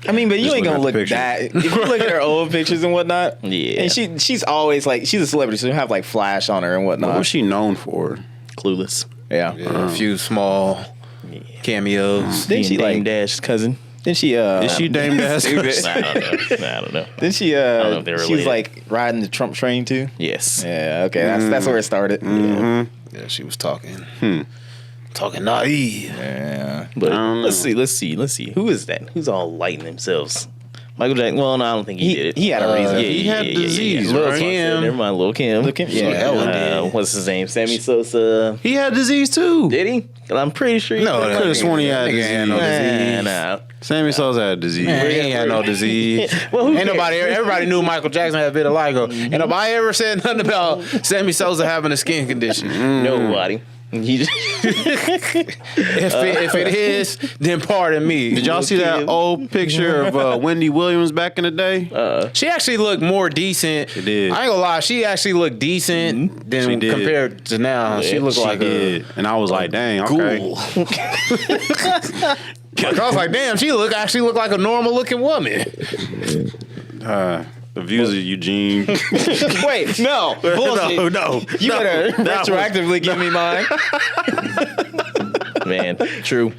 Speaker 1: I mean, but you
Speaker 3: Just
Speaker 1: ain't gonna
Speaker 3: look
Speaker 1: look
Speaker 3: at the
Speaker 1: that. If you look at her old pictures and whatnot,
Speaker 4: Yeah.
Speaker 1: and she's always like she's a celebrity, so you have like flash on her and whatnot.
Speaker 3: What was she known for?
Speaker 4: Clueless.
Speaker 1: Yeah.
Speaker 2: Yeah, a few small cameos.
Speaker 1: Didn't she
Speaker 4: Dame
Speaker 1: like?
Speaker 4: Dash cousin?
Speaker 1: Then she
Speaker 3: Is she Dame Dash?
Speaker 4: I don't know.
Speaker 1: Then she
Speaker 4: know if they're
Speaker 1: she was
Speaker 4: related.
Speaker 1: like riding the Trump train too.
Speaker 4: Yes.
Speaker 1: Yeah. Okay. That's where it started.
Speaker 2: Yeah, she was talking. Talking naive.
Speaker 1: Yeah.
Speaker 4: But
Speaker 3: don't
Speaker 4: let's see. Who is that? Who's all lighting themselves? Michael Jackson. Well, no, I don't think he did it.
Speaker 1: He had a reason.
Speaker 3: He had disease,
Speaker 4: Lil'
Speaker 3: right?
Speaker 4: Kim. Never mind, Lil' Kim.
Speaker 1: Lil' Kim, yeah.
Speaker 4: What's his name? Sammy Sosa.
Speaker 3: He had disease too.
Speaker 4: Did he? I'm pretty sure. He
Speaker 2: No,
Speaker 4: did.
Speaker 2: that
Speaker 3: Could have sworn he had
Speaker 2: Nigga ain't no
Speaker 3: disease.
Speaker 4: Nah.
Speaker 3: Sammy Sosa had disease.
Speaker 2: Man, he ain't had no disease.
Speaker 4: Well, who
Speaker 2: Ain't nobody. Everybody knew Michael Jackson had vitiligo. Ain't nobody ever said nothing about Sammy Sosa having a skin condition.
Speaker 4: Nobody. He just,
Speaker 2: If it is, then pardon me.
Speaker 3: Did y'all see that old picture of Wendy Williams back in the day?
Speaker 2: She actually looked more decent.
Speaker 3: She did.
Speaker 2: I ain't gonna lie. She actually looked decent than
Speaker 3: She did.
Speaker 2: compared to now. She looked like
Speaker 3: did. And I was like, dang, okay.
Speaker 2: ghoul. I was like, damn. She actually looked like a normal looking woman.
Speaker 3: The views of Eugene.
Speaker 1: Wait, no, bullshit.
Speaker 3: no.
Speaker 1: You better
Speaker 3: That was-
Speaker 1: retroactively give me mine.
Speaker 4: man, true.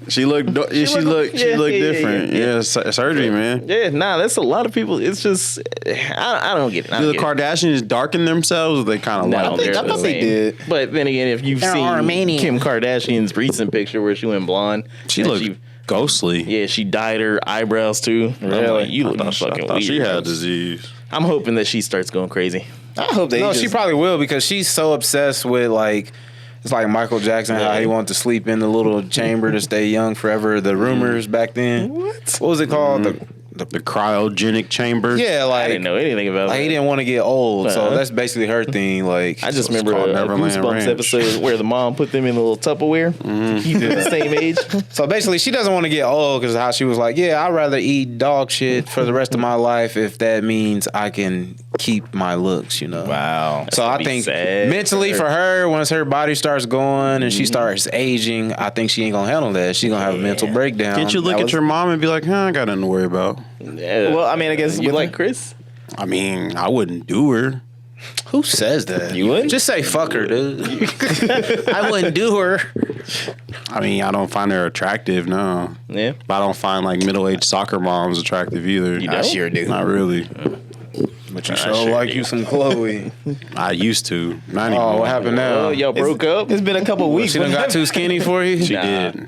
Speaker 3: She looked
Speaker 4: yeah,
Speaker 3: different.
Speaker 4: yeah.
Speaker 3: Yeah, surgery, man.
Speaker 4: Yeah, nah, that's a lot of people. It's just, I don't get it. I
Speaker 3: Do
Speaker 4: don't
Speaker 3: the
Speaker 4: get it.
Speaker 3: Kardashians darken themselves? Or they kind of
Speaker 4: No,
Speaker 3: like
Speaker 4: they're
Speaker 1: I
Speaker 4: the
Speaker 1: thought they
Speaker 4: same.
Speaker 1: did.
Speaker 4: But then again, if you've
Speaker 2: They're
Speaker 4: seen
Speaker 2: Armenian.
Speaker 4: Kim Kardashian's recent picture where she went blonde,
Speaker 3: She
Speaker 4: and
Speaker 3: looked ghostly.
Speaker 4: yeah, she dyed her eyebrows too. I'm like, you look fucking weird.
Speaker 3: She had disease.
Speaker 4: I'm hoping that she starts going crazy.
Speaker 1: I hope they.
Speaker 2: No,
Speaker 1: just,
Speaker 2: she probably will because she's so obsessed with like. It's like Michael Jackson, how he wanted to sleep in the little chamber to stay young forever. The rumors back then. What was it called?
Speaker 3: The cryogenic chamber.
Speaker 2: Yeah,
Speaker 4: I
Speaker 2: like
Speaker 4: didn't know anything about
Speaker 2: Like
Speaker 4: that.
Speaker 2: he didn't want to get old, so
Speaker 4: Uh-huh.
Speaker 2: that's basically her thing. Like
Speaker 4: I just
Speaker 3: So it's
Speaker 4: remember
Speaker 3: called
Speaker 4: a
Speaker 3: Neverland
Speaker 4: Goosebumps
Speaker 3: Ranch.
Speaker 4: episode where the mom put them in a little Tupperware to keep them the same age.
Speaker 2: so basically she doesn't want to get old because how she was like, yeah, I'd rather eat dog shit for the rest of my life if that means I can keep my looks, you know.
Speaker 1: Wow.
Speaker 2: So
Speaker 4: gonna
Speaker 2: I
Speaker 4: be
Speaker 2: think
Speaker 4: sad
Speaker 2: mentally
Speaker 4: for
Speaker 2: for her, once her body starts going and she starts aging, I think she ain't gonna handle that. She's gonna have a mental breakdown.
Speaker 3: Can't you look
Speaker 1: That
Speaker 3: at
Speaker 1: was-
Speaker 3: your mom and be like, I got nothing to worry about?
Speaker 4: Yeah.
Speaker 1: Well, I mean, I guess
Speaker 4: you
Speaker 1: with
Speaker 4: like Chris?
Speaker 3: I mean, I wouldn't do her.
Speaker 2: Who says that?
Speaker 4: You wouldn't?
Speaker 2: Just say fuck her, dude. I wouldn't do her.
Speaker 3: I mean, I don't find her attractive, no.
Speaker 4: Yeah.
Speaker 3: But I don't find like middle-aged soccer moms attractive either.
Speaker 4: You
Speaker 1: I
Speaker 4: don't?
Speaker 1: sure do.
Speaker 3: Not really.
Speaker 2: But you
Speaker 4: I
Speaker 2: sure
Speaker 4: sure
Speaker 2: like
Speaker 4: do.
Speaker 2: you some Chloe.
Speaker 3: I used to. Not
Speaker 2: Oh,
Speaker 3: anymore.
Speaker 2: what happened now?
Speaker 4: Oh, y'all broke up?
Speaker 1: It's been a couple weeks.
Speaker 2: She done got too skinny for you?
Speaker 3: She
Speaker 4: Nah.
Speaker 3: did.
Speaker 2: She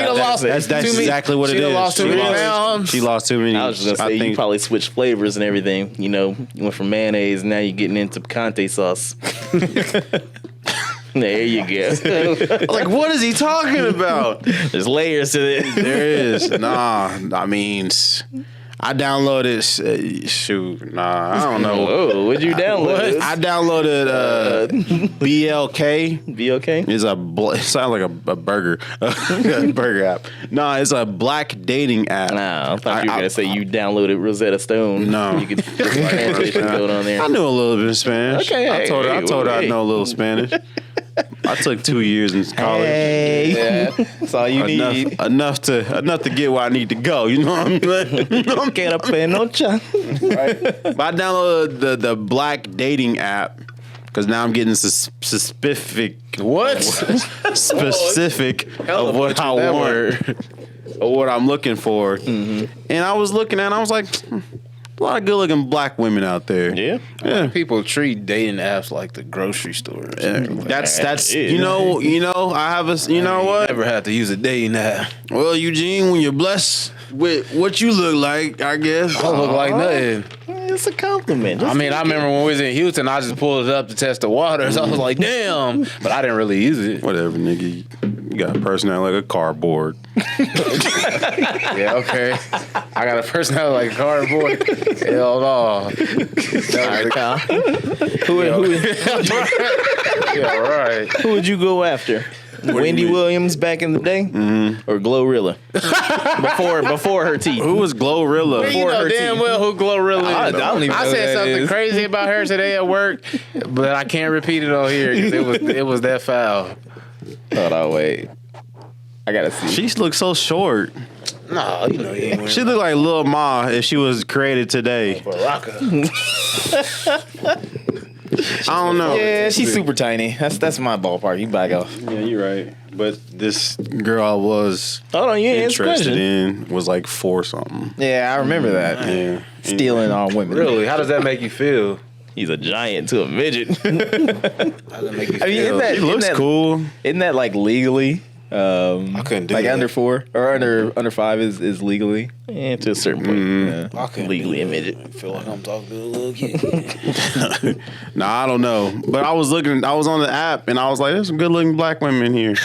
Speaker 2: done lost
Speaker 3: That's
Speaker 2: too many-
Speaker 3: exactly what
Speaker 2: she
Speaker 3: it
Speaker 2: done
Speaker 3: is.
Speaker 2: lost too
Speaker 3: She
Speaker 2: many
Speaker 3: lost-
Speaker 2: pounds.
Speaker 3: She lost too many.
Speaker 4: I was just gonna say, you probably switched flavors and everything. You know, you went from mayonnaise, now you're getting into picante sauce. There you go.
Speaker 3: like, what is he talking about?
Speaker 4: There's layers to it.
Speaker 3: There is. Nah, I mean, I downloaded. I don't know.
Speaker 4: Oh, what'd you download?
Speaker 3: I downloaded BLK.
Speaker 4: Be okay?
Speaker 3: It's it sounds like a burger, a burger app. No, it's a black dating app.
Speaker 4: Nah, I thought you were gonna say you downloaded Rosetta Stone.
Speaker 3: No.
Speaker 4: You could put the translation code on there.
Speaker 3: I knew a little bit of Spanish.
Speaker 4: Okay,
Speaker 3: I told her I
Speaker 4: hey.
Speaker 3: know a little Spanish. I took 2 years in college.
Speaker 1: Hey, yeah, that's all you need.
Speaker 3: Enough to get where I need to go. You know what I'm saying?
Speaker 4: Get up in no chance.
Speaker 3: But I downloaded the black dating app because now I'm getting specific.
Speaker 2: What?
Speaker 3: Specific
Speaker 2: Hella
Speaker 3: of what I
Speaker 2: butchered that
Speaker 3: want, or what I'm looking for. And I was looking at, it, I was like, a lot of good-looking black women out there.
Speaker 4: Yeah.
Speaker 3: Yeah.
Speaker 2: People treat dating apps like the grocery store. Or something.
Speaker 3: That's
Speaker 4: Yeah.
Speaker 3: you know I have a you know what.
Speaker 2: Never had to use a dating app.
Speaker 3: Well, Eugene, when you're blessed with what you look like, I guess.
Speaker 2: I don't look like nothing.
Speaker 4: It's a compliment.
Speaker 2: I mean, I remember when we was in Houston, I just pulled it up to test the waters. I was like, damn. But I didn't really use it.
Speaker 3: Whatever, nigga. You got a personality like a cardboard.
Speaker 2: Yeah, okay. I got a personality like cardboard. Hell no.
Speaker 4: All right, Kyle.
Speaker 2: Yeah, right.
Speaker 4: Who would you go after? Wendy
Speaker 3: mean?
Speaker 4: Williams back in the day, or Glorilla before her teeth?
Speaker 3: Who was Glorilla?
Speaker 2: You know
Speaker 4: her
Speaker 2: damn
Speaker 4: teeth.
Speaker 2: well who Glorilla is.
Speaker 1: I don't even know
Speaker 2: I
Speaker 1: who
Speaker 2: said
Speaker 1: that
Speaker 2: something
Speaker 1: is.
Speaker 2: crazy about her today at work, but I can't repeat it on here because it was that foul.
Speaker 1: Hold on, wait. I gotta see.
Speaker 3: She looks so short.
Speaker 2: No, you know you ain't
Speaker 3: She looked like Lil Ma if she was created today.
Speaker 2: Baraka.
Speaker 3: I don't know.
Speaker 1: Yeah, she's super tiny. That's my ballpark. You back off.
Speaker 3: Yeah, you're right. But this girl I was
Speaker 4: Hold on, you ain't answered the
Speaker 3: interested
Speaker 4: question.
Speaker 3: in was like 4 something.
Speaker 1: Yeah, I remember that.
Speaker 3: Yeah.
Speaker 1: Stealing our women.
Speaker 2: Really? How does that make you feel?
Speaker 4: He's a giant to a midget.
Speaker 2: How does that make you
Speaker 1: I mean,
Speaker 2: feel?
Speaker 3: She looks
Speaker 1: isn't that,
Speaker 3: cool.
Speaker 1: Isn't that like legally?
Speaker 2: I couldn't do
Speaker 1: like
Speaker 2: that.
Speaker 1: under 4 or under 5 is legally.
Speaker 4: Yeah, to a certain point.
Speaker 2: I couldn't
Speaker 4: Legally
Speaker 2: do
Speaker 4: a midget.
Speaker 2: that. I feel like I'm talking to a little kid.
Speaker 3: Nah, I don't know. But I was on the app and I was like, there's some good looking black women here.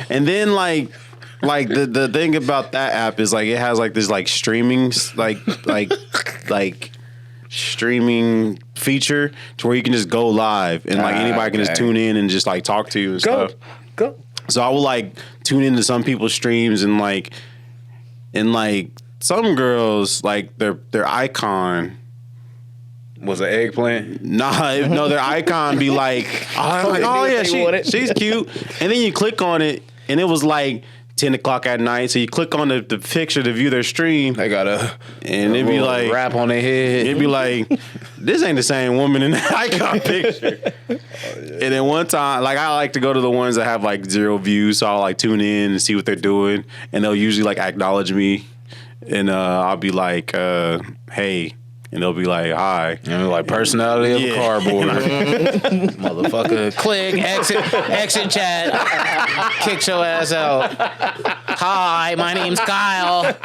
Speaker 3: And then like the thing about that app is like it has like this like streaming like streaming feature to where you can just go live and like anybody can just
Speaker 1: okay.
Speaker 3: tune in and just like talk to you and stuff.
Speaker 2: Go.
Speaker 3: So I will like tune into some people's streams and like some girls like their icon.
Speaker 2: Was an eggplant?
Speaker 3: No, their icon be like, oh yeah, she's cute. And then you click on it, and it was like 10 o'clock at night. So you click on the picture to view their stream,
Speaker 2: They got a
Speaker 3: and it'd be like,
Speaker 2: wrap on their head.
Speaker 3: it'd be like, this ain't the same woman in the icon picture. And then one time, like I like to go to the ones that have like 0 views, so I'll like tune in and see what they're doing, and they'll usually like acknowledge me, and I'll be like, hey. And they'll be like, hi.
Speaker 2: And like personality of a
Speaker 3: Yeah.
Speaker 2: cardboard. Motherfucker. Click, exit chat. Kick your ass out. Hi, my name's Kyle.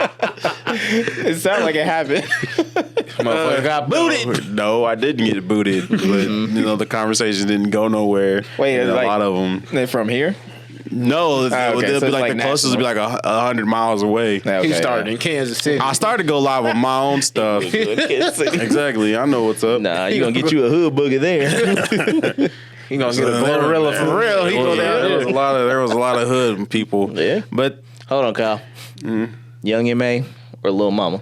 Speaker 1: It sounded like it happened.
Speaker 2: Motherfucker got booted.
Speaker 3: No, I didn't get booted, but you know the conversation didn't go nowhere.
Speaker 1: Wait,
Speaker 3: and a
Speaker 1: like-
Speaker 3: lot of them.
Speaker 1: They're from here.
Speaker 3: No,
Speaker 1: okay,
Speaker 3: they'll
Speaker 1: so
Speaker 3: be
Speaker 1: it's
Speaker 3: like
Speaker 1: like
Speaker 3: the closest will be like 100 miles away.
Speaker 1: Okay,
Speaker 2: He started in Kansas City.
Speaker 3: I started to go live with my own stuff. Exactly, I know what's up.
Speaker 4: Nah, you gonna get you a hood boogie there.
Speaker 2: He gonna get a Glorilla for real. He go down
Speaker 3: There was
Speaker 2: there.
Speaker 3: there was a lot of hood people.
Speaker 4: Yeah.
Speaker 3: But
Speaker 4: Hold on, Kyle. Young M.A. or Lil Mama?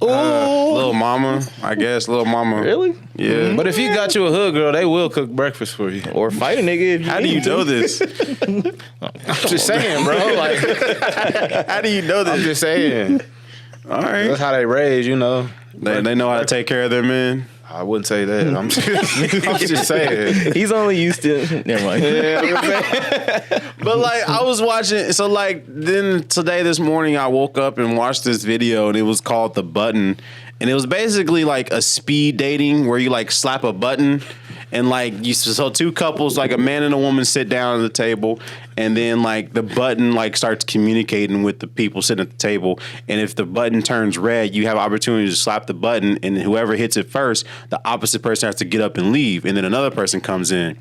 Speaker 3: Little Mama, I guess, Little Mama.
Speaker 4: Really?
Speaker 3: Yeah.
Speaker 2: But if you got you a hood girl, they will cook breakfast for you.
Speaker 4: Or fight a nigga if you
Speaker 3: How do you
Speaker 4: need to.
Speaker 3: know this?
Speaker 2: I'm just saying, bro. Like,
Speaker 3: How do you know
Speaker 2: I'm
Speaker 3: this?
Speaker 2: just saying.
Speaker 3: All right.
Speaker 2: That's how they raise, you know.
Speaker 3: They know how to take care of their men.
Speaker 2: I wouldn't say that. I'm just saying.
Speaker 4: He's only used to. Never mind.
Speaker 3: But like I was watching, so like then today this morning I woke up and watched this video and it was called The Button, and it was basically like a speed dating where you like slap a button. And like so two couples, like a man and a woman, sit down at the table, and then like the button like starts communicating with the people sitting at the table. And if the button turns red, you have opportunity to slap the button, and whoever hits it first, the opposite person has to get up and leave, and then another person comes in.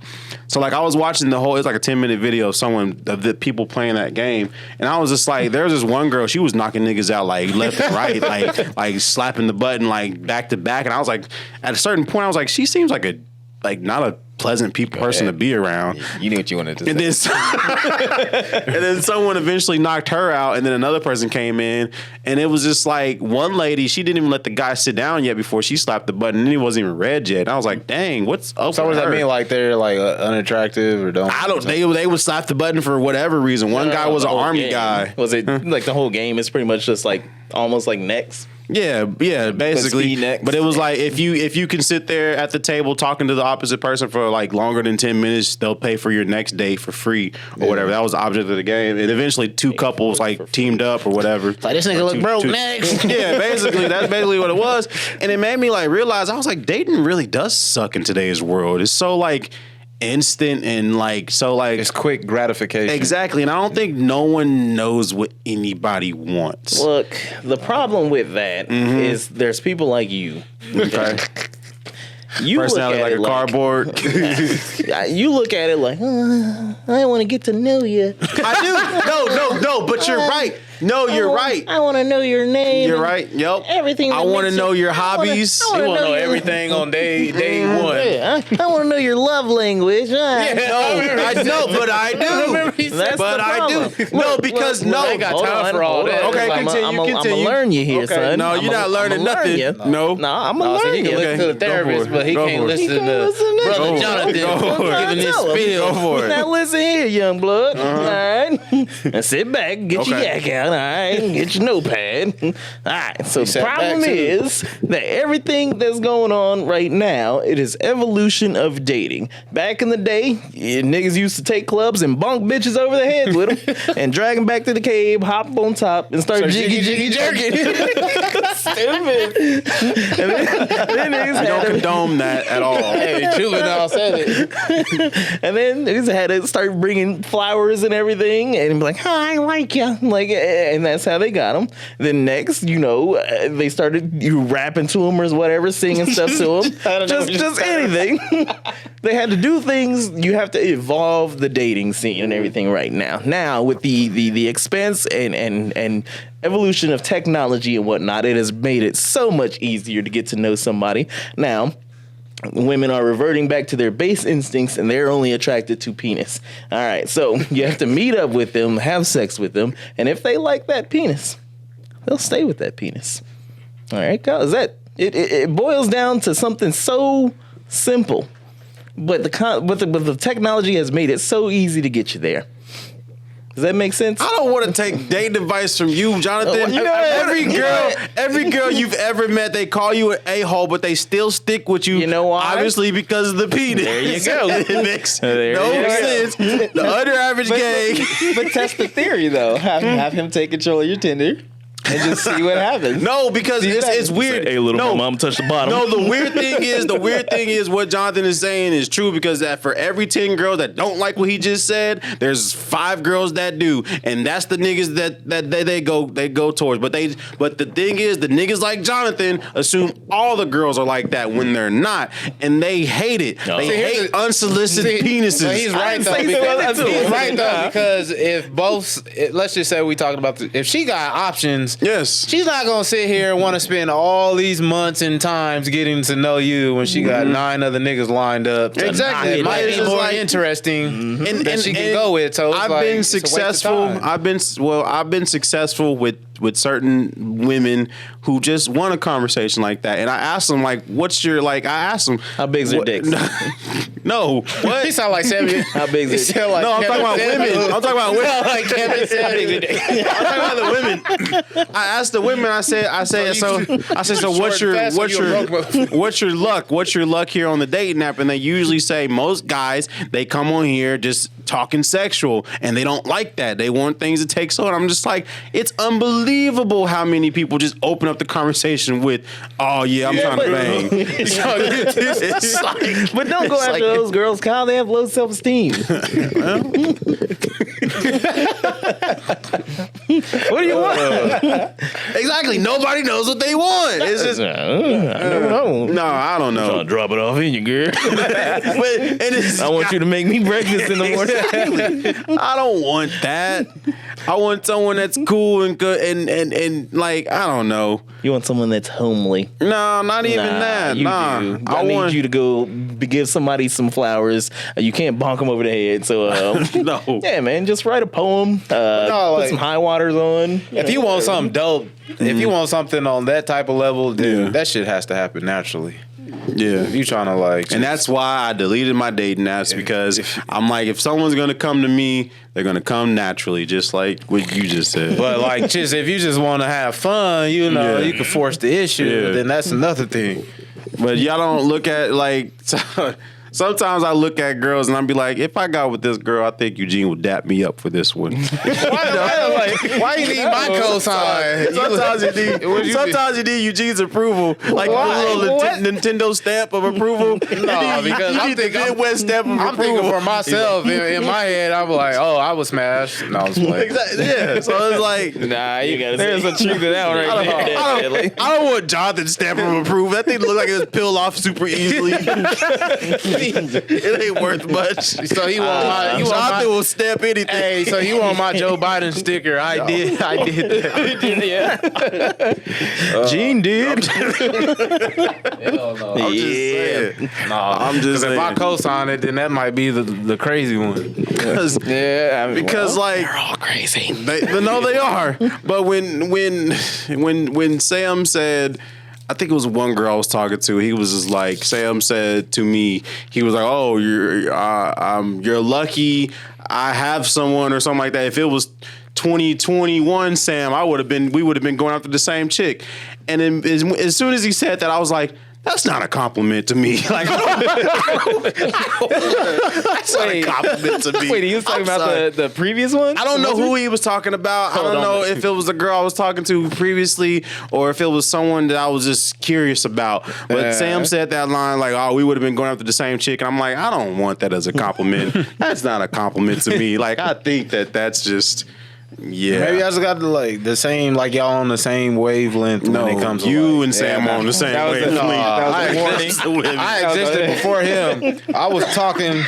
Speaker 3: So like I was watching it's like a 10-minute video of the people playing that game, and I was just like, there was this one girl, she was knocking niggas out like left and right, like slapping the button like back to back, and I was like, at a certain point, I was like, she seems like not a pleasant person to be around.
Speaker 1: You knew what you wanted to
Speaker 3: and
Speaker 1: say.
Speaker 3: And then someone eventually knocked her out, and then another person came in, and it was just like one lady, she didn't even let the guy sit down yet before she slapped the button, and he wasn't even red yet. And I was like, dang, what's up
Speaker 2: So
Speaker 3: with
Speaker 2: what does
Speaker 3: her?
Speaker 2: that mean? Like they're like unattractive or don't?
Speaker 3: I don't. They would slap the button for whatever reason. One guy was an army guy.
Speaker 4: Was it like the whole game? It's pretty much just like almost like necks.
Speaker 3: Yeah, basically.
Speaker 4: speed next.
Speaker 3: But it was like if you can sit there at the table talking to the opposite person for like longer than 10 minutes, they'll pay for your next date for free or whatever. That was the object of the game. And eventually two couples like teamed up or whatever.
Speaker 4: Like this nigga look broke next.
Speaker 3: Yeah, basically that's basically what it was. And it made me like realize, I was like, dating really does suck in today's world. It's so like instant and like so like
Speaker 2: It's quick gratification.
Speaker 3: exactly. And I don't think no one knows what anybody wants.
Speaker 4: Look, the problem with that is there's people like you.
Speaker 3: Okay.
Speaker 4: You
Speaker 3: Personality
Speaker 4: look at
Speaker 3: like a
Speaker 4: it
Speaker 3: cardboard.
Speaker 4: you look at it like, I want to get to know you.
Speaker 3: I do. No, but you're right. No, you're right.
Speaker 4: I want to know your name.
Speaker 3: You're
Speaker 4: and
Speaker 3: right. Yep.
Speaker 4: Everything.
Speaker 3: I want to know your hobbies.
Speaker 4: I
Speaker 2: You
Speaker 4: wanna
Speaker 2: want to know
Speaker 4: your-
Speaker 2: everything on day one.
Speaker 4: Yeah, I want to know your love language.
Speaker 3: No, I know, but I do.
Speaker 4: That's
Speaker 3: But
Speaker 4: the
Speaker 3: I
Speaker 4: problem.
Speaker 3: do. No, because no.
Speaker 2: I ain't got time for all that.
Speaker 3: Okay,
Speaker 4: I'm
Speaker 3: continue.
Speaker 4: gonna learn you here,
Speaker 3: Okay.
Speaker 4: son.
Speaker 3: No, you're not learning nothing. No.
Speaker 4: No, I'm gonna
Speaker 2: No, so
Speaker 4: learn
Speaker 2: he can
Speaker 4: you.
Speaker 2: listen to the
Speaker 3: Go for
Speaker 2: therapist,
Speaker 3: it.
Speaker 2: but he
Speaker 3: Go
Speaker 2: can't
Speaker 3: for it.
Speaker 2: listen
Speaker 4: He
Speaker 2: to
Speaker 4: can't listen to
Speaker 2: Brother
Speaker 4: you.
Speaker 2: Jonathan
Speaker 3: Go for it.
Speaker 2: giving his
Speaker 4: Tell him.
Speaker 2: spiel.
Speaker 3: Go for it.
Speaker 4: Now listen here, young blood. All right, and sit back, get your
Speaker 3: Okay.
Speaker 4: yak out. All right, and get your notepad. All right. So the
Speaker 2: sat
Speaker 4: problem
Speaker 2: back, too.
Speaker 4: is that everything that's going on right now, it is evolution of dating. Back in the day, niggas used to take clubs and bonk bitches over the heads with them and drag them back to the cave, hop on top, and start jiggy jerking. Stupid. And then niggas
Speaker 3: I don't
Speaker 4: had to,
Speaker 3: condone that at all.
Speaker 2: Hey, Juvenile said it.
Speaker 4: and then niggas had to start bringing flowers and everything, and be like, "Hi, I like you," like, and that's how they got them. Then next, they started rapping to them or whatever, singing stuff to them, just anything. They had to do things. You have to evolve the dating scene and everything right now. Now with the expense and evolution of technology and whatnot, it has made it so much easier to get to know somebody. Now, women are reverting back to their base instincts and they're only attracted to penis. All right, so you have to meet up with them, have sex with them, and if they like that penis, they'll stay with that penis. All right, cause it boils down to something so simple, but the technology has made it so easy to get you there. Does that make sense?
Speaker 3: I don't want to take dating advice from you, Jonathan.
Speaker 4: You know what?
Speaker 3: Every girl you've ever met, they call you an a-hole, but they still stick with you.
Speaker 4: You know why?
Speaker 3: Obviously because of the penis.
Speaker 4: There you go.
Speaker 3: It makes
Speaker 4: There
Speaker 3: no
Speaker 4: you go.
Speaker 3: sense. The under average gang.
Speaker 1: But test the theory though. Have him take control of your Tinder and just see what happens.
Speaker 3: No, because it's weird.
Speaker 4: Hey, little
Speaker 3: no,
Speaker 4: mom, touch the bottom.
Speaker 3: No, the weird thing is what Jonathan is saying is true, because that for every 10 girls that don't like what he just said, there's 5 girls that do, and that's the niggas that they go towards. But the thing is, the niggas like Jonathan assume all the girls are like that when they're not, and they hate it.
Speaker 4: No.
Speaker 3: They
Speaker 2: See, here's
Speaker 3: hate
Speaker 2: the-
Speaker 3: unsolicited penises.
Speaker 2: No, he's right though. He's right though, because if let's just say we talking about if she got options.
Speaker 3: Yes.
Speaker 2: She's not gonna sit here and want to spend all these months and times getting to know you when she got 9 other niggas lined up.
Speaker 3: Exactly.
Speaker 2: It might
Speaker 3: It's
Speaker 2: be
Speaker 3: just
Speaker 2: more
Speaker 3: like-
Speaker 2: interesting that she can go with. So it's
Speaker 3: I've
Speaker 2: like,
Speaker 3: been
Speaker 2: it's a waste of
Speaker 3: successful.
Speaker 2: time.
Speaker 3: I've been successful with with certain women who just want a conversation like that. And I asked them like, "What's your like?" I asked them,
Speaker 4: How big's their dicks?
Speaker 3: No, what?
Speaker 2: He sound like Samuel.
Speaker 4: How big's
Speaker 2: He
Speaker 4: their
Speaker 2: sound like
Speaker 3: No, I'm talking about
Speaker 2: Kevin
Speaker 3: women.
Speaker 2: Samuels.
Speaker 3: I'm talking about women.
Speaker 2: Like Kevin Samuels.
Speaker 3: I'm talking about the women. I asked the women. I said, so what's your luck here on the dating app? And they usually say most guys, they come on here just talking sexual, and they don't like that. They want things to take so. And I'm just like, it's unbelievable how many people just open up the conversation with, "Oh yeah, I'm trying to bang." It's like,
Speaker 4: But don't go after those girls, Kyle. They have low self-esteem. What do you want?
Speaker 3: exactly. Nobody knows what they want. It's just
Speaker 4: I don't know.
Speaker 3: no, I don't know.
Speaker 4: I'll drop it off in you, girl.
Speaker 3: And it's,
Speaker 4: I want you to make me breakfast in the morning.
Speaker 3: I don't want that. I want someone that's cool and good and like, I don't know.
Speaker 4: You want someone that's homely.
Speaker 3: No, not even that.
Speaker 4: You
Speaker 3: Nah.
Speaker 4: do. I need you to go give somebody some flowers. You can't bonk them over the head. So,
Speaker 3: No.
Speaker 4: yeah, man, just write a poem. Put some high waters on.
Speaker 2: If you want something dope, if you want something on that type of level, then
Speaker 3: Yeah.
Speaker 2: that shit has to happen naturally.
Speaker 3: Yeah.
Speaker 2: If you trying to like,
Speaker 3: And that's why I deleted my dating apps, because I'm like, if someone's gonna come to me, they're gonna come naturally, just like what you just said.
Speaker 2: but like, just if you just want to have fun, you know,
Speaker 3: Yeah.
Speaker 2: you can force the issue.
Speaker 3: Yeah.
Speaker 2: Then that's another thing.
Speaker 3: But y'all don't look at like. Sometimes I look at girls and I'll be like, if I got with this girl, I think Eugene would dap me up for this one.
Speaker 2: Why you need my cosign?
Speaker 3: Sometimes you need Eugene's approval, like the little Nintendo stamp of approval.
Speaker 2: No, because
Speaker 3: you
Speaker 2: I'm
Speaker 3: need the
Speaker 2: thinking,
Speaker 3: Midwest stamp of
Speaker 2: I'm
Speaker 3: approval.
Speaker 2: thinking for myself. In my head, I'm like, oh, I was smashed. No, I was playing.
Speaker 3: Exactly. Yeah. So it's like,
Speaker 4: Nah, you gotta there's a truth to that one right there.
Speaker 3: I don't want Jonathan's stamp of approval. That thing look like it was peel off super easily. It ain't worth much.
Speaker 2: So he want my,
Speaker 3: Jonathan will stamp anything.
Speaker 2: Hey, so you want my Joe Biden sticker? I did that.
Speaker 4: Gene did.
Speaker 2: Hell no.
Speaker 3: I'm just saying. I'm just
Speaker 2: If I
Speaker 3: saying.
Speaker 2: co-sign it, then that might be the crazy one.
Speaker 3: Because like
Speaker 4: They're all crazy.
Speaker 3: no, they are. But when Sam said, I think it was one girl I was talking to. He was just like, Sam said to me, he was like, "Oh, you're lucky. I have someone," or something like that. If it was 2021, Sam, we would have been going after the same chick. And then as soon as he said that, I was like, that's not a compliment to me. Like, that's not a compliment to me.
Speaker 4: Wait, he was talking about the previous one?
Speaker 3: I don't know who he was talking about. I don't know if it was a girl I was talking to previously or if it was someone that I was just curious about. But Sam said that line like, "Oh, we would have been going after the same chick." And I'm like, I don't want that as a compliment. That's not a compliment to me. Like, I think that's just... Yeah,
Speaker 2: Maybe I just got the same, like y'all on the same wavelength when it comes to
Speaker 3: you
Speaker 2: like,
Speaker 3: and Sam on the same wavelength.
Speaker 2: I existed before him. I was talking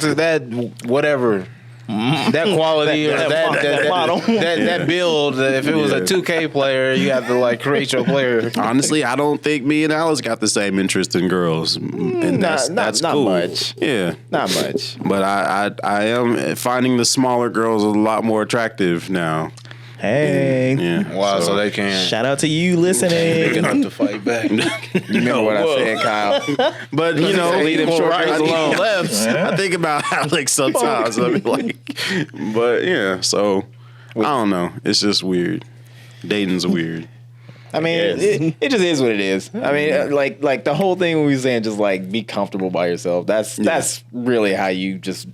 Speaker 2: to that whatever. That quality that build. If it was a 2K player, you have to like create your player.
Speaker 3: Honestly, I don't think me and Alice got the same interest in girls, and that's
Speaker 4: not
Speaker 3: cool.
Speaker 4: much.
Speaker 3: Yeah,
Speaker 4: Not much.
Speaker 3: but I am finding the smaller girls a lot more attractive now.
Speaker 4: Hey.
Speaker 3: Yeah,
Speaker 2: Wow, so they can
Speaker 4: Shout out to you listening.
Speaker 2: enough to fight back.
Speaker 1: You remember what I said, Kyle?
Speaker 3: but you know,
Speaker 4: Leave them short girls alone.
Speaker 3: I think about Alex sometimes. I be like, but yeah, so I don't know. It's just weird. Dating's weird.
Speaker 1: I mean, it just is what it is. I mean, like the whole thing we were saying, just like be comfortable by yourself. That's really how you just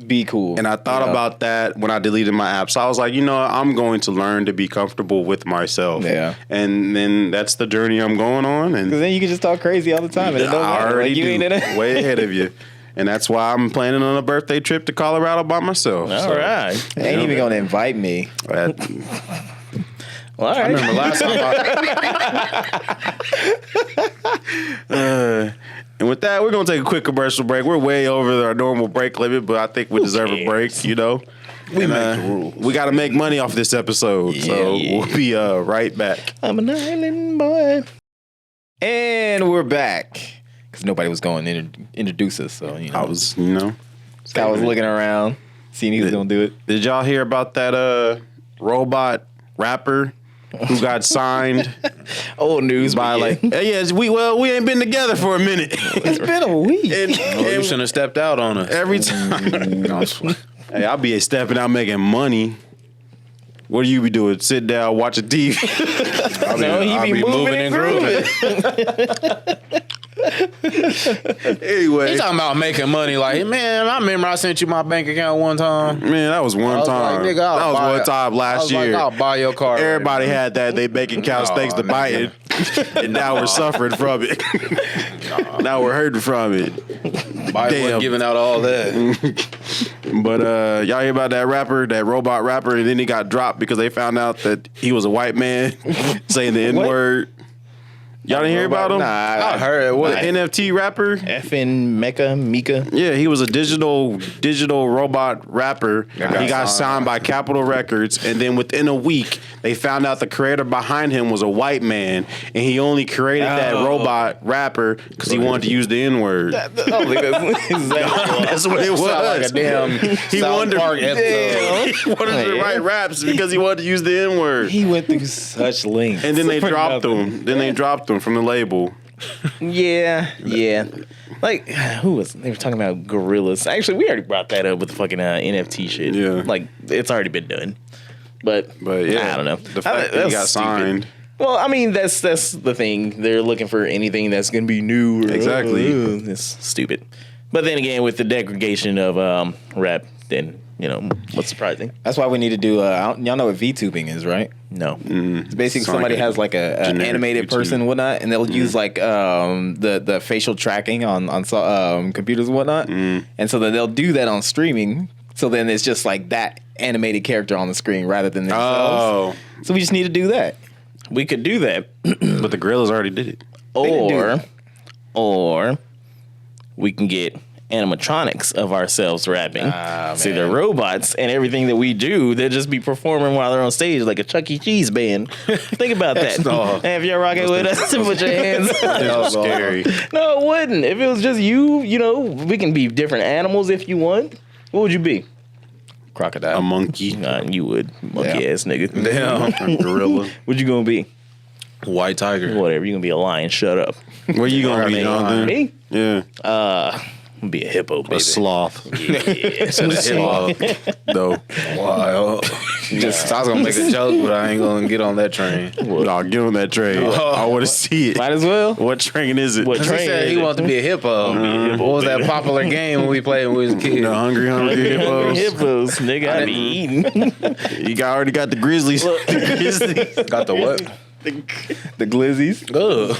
Speaker 1: be cool.
Speaker 3: And I thought about that when I deleted my app. So I was like, I'm going to learn to be comfortable with myself.
Speaker 1: Yeah.
Speaker 3: And then that's the journey I'm going on. And
Speaker 1: because then you can just talk crazy all the time. And it don't
Speaker 3: I
Speaker 1: matter.
Speaker 3: already
Speaker 1: Like, you
Speaker 3: do.
Speaker 1: ain't in it.
Speaker 3: Way ahead of you. And that's why I'm planning on a birthday trip to Colorado by myself.
Speaker 4: All right.
Speaker 1: Ain't even gonna invite me.
Speaker 3: That-
Speaker 4: Well, all right.
Speaker 2: I remember last time
Speaker 3: and with that, we're going to take a quick commercial break. We're way over our normal break limit, but I think we deserve a break, We make the rules. We got to make money off this episode. We'll be right back.
Speaker 4: I'm an island boy.
Speaker 1: And we're back because nobody was going to introduce us. So
Speaker 3: I was,
Speaker 1: I was looking around, seeing he was gonna do it.
Speaker 3: Did y'all hear about that robot rapper who got signed
Speaker 4: Old news
Speaker 3: by like we ain't been together for a minute.
Speaker 1: It's been a week.
Speaker 3: and
Speaker 2: You shouldn't have stepped out on us.
Speaker 3: every time, hey, I'll be stepping out making money. What do you be doing? Sit down, watch a TV.
Speaker 4: No, he be moving and grooving.
Speaker 3: Anyway,
Speaker 2: He's talking about making money. Like, man, I remember I sent you my bank account one time.
Speaker 3: man, that was one time.
Speaker 2: Like, nigga,
Speaker 3: that was one time last year.
Speaker 2: I'll buy your car.
Speaker 3: Everybody had that. They bank account thanks to Biden, and now we're suffering from it. Now we're hurting from it.
Speaker 2: Biden
Speaker 3: Damn.
Speaker 2: wasn't giving out all that.
Speaker 3: But y'all hear about that rapper, that robot rapper, and then he got dropped because they found out that he was a white man saying the N word. Y'all didn't hear about him?
Speaker 4: Nah,
Speaker 2: I heard
Speaker 3: The
Speaker 2: what?
Speaker 3: NFT rapper.
Speaker 4: effing Mika.
Speaker 3: Yeah, he was a digital robot rapper. He got signed by Capitol Records, and then within a week, they found out the creator behind him was a white man, and he only created that robot rapper because he wanted to use the N word.
Speaker 4: I don't think that's exactly
Speaker 3: That's what it was.
Speaker 2: Sound like a damn
Speaker 3: He
Speaker 2: South
Speaker 3: wanted,
Speaker 2: Park episode.
Speaker 3: he wanted to write raps because he wanted to use the N word.
Speaker 1: He went through such lengths.
Speaker 3: And then they
Speaker 1: for
Speaker 3: dropped
Speaker 1: nothing.
Speaker 3: him. Then they dropped him from the label.
Speaker 4: Yeah. Like, who was they were talking about gorillas? Actually, we already brought that up with the fucking NFT shit.
Speaker 3: Yeah.
Speaker 4: Like, it's already been done. But
Speaker 3: yeah,
Speaker 4: I don't know.
Speaker 3: The fact that he
Speaker 4: That's
Speaker 3: got
Speaker 4: stupid.
Speaker 3: signed.
Speaker 4: Well, I mean, that's the thing. They're looking for anything that's going to be new. Or,
Speaker 3: Exactly.
Speaker 4: It's stupid. But then again, with the degradation of rap, then, you know, what's surprising?
Speaker 1: That's why we need to do. Y'all know what VTubing is, right?
Speaker 4: No.
Speaker 1: It's basically
Speaker 3: Sound
Speaker 1: somebody
Speaker 3: like a
Speaker 1: has like an
Speaker 3: generic
Speaker 1: animated
Speaker 3: YouTube.
Speaker 1: person and whatnot, and they'll use like the facial tracking on computers and whatnot, and so then they'll do that on streaming. So then it's just like that animated character on the screen rather than themselves.
Speaker 3: Oh,
Speaker 1: So we just need to do that.
Speaker 4: We could do that.
Speaker 3: but the Gorillas already did it.
Speaker 4: Or we can get animatronics of ourselves rapping. See, they're robots, and everything that we do, they'll just be performing while they're on stage like a Chuck E. Cheese band. Think about that. Hey, if you're rocking with us, put your hands up.
Speaker 3: That was scary.
Speaker 4: No, it wouldn't. If it was just you, you know, we can be different animals if you want. What would you be?
Speaker 1: Crocodile.
Speaker 3: A monkey,
Speaker 4: You would. Monkey ass nigga.
Speaker 2: Damn.
Speaker 3: a gorilla.
Speaker 4: What you gonna be?
Speaker 2: White tiger.
Speaker 4: Whatever. You gonna be a lion. Shut up.
Speaker 3: Where you gonna be, Jonathan?
Speaker 4: Me?
Speaker 3: Yeah,
Speaker 4: I'm gonna be a hippo, baby.
Speaker 3: a sloth.
Speaker 4: Yeah.
Speaker 3: Sloth, though.
Speaker 2: Wow. Just, I was gonna make a joke, but I ain't gonna get on that train.
Speaker 3: Nah, get on that train. I want to see it.
Speaker 4: Might as well.
Speaker 3: What train is it?
Speaker 4: What
Speaker 2: He
Speaker 4: train
Speaker 2: said
Speaker 4: is
Speaker 2: he
Speaker 4: it?
Speaker 2: wanted to be a hippo. What was that popular game when we played when we was kids?
Speaker 3: The hungry hippos.
Speaker 4: Hippos, nigga. I be eating.
Speaker 3: You got, already got the grizzlies. The grizzlies.
Speaker 2: Got the what?
Speaker 1: The glizzies.
Speaker 2: Ugh.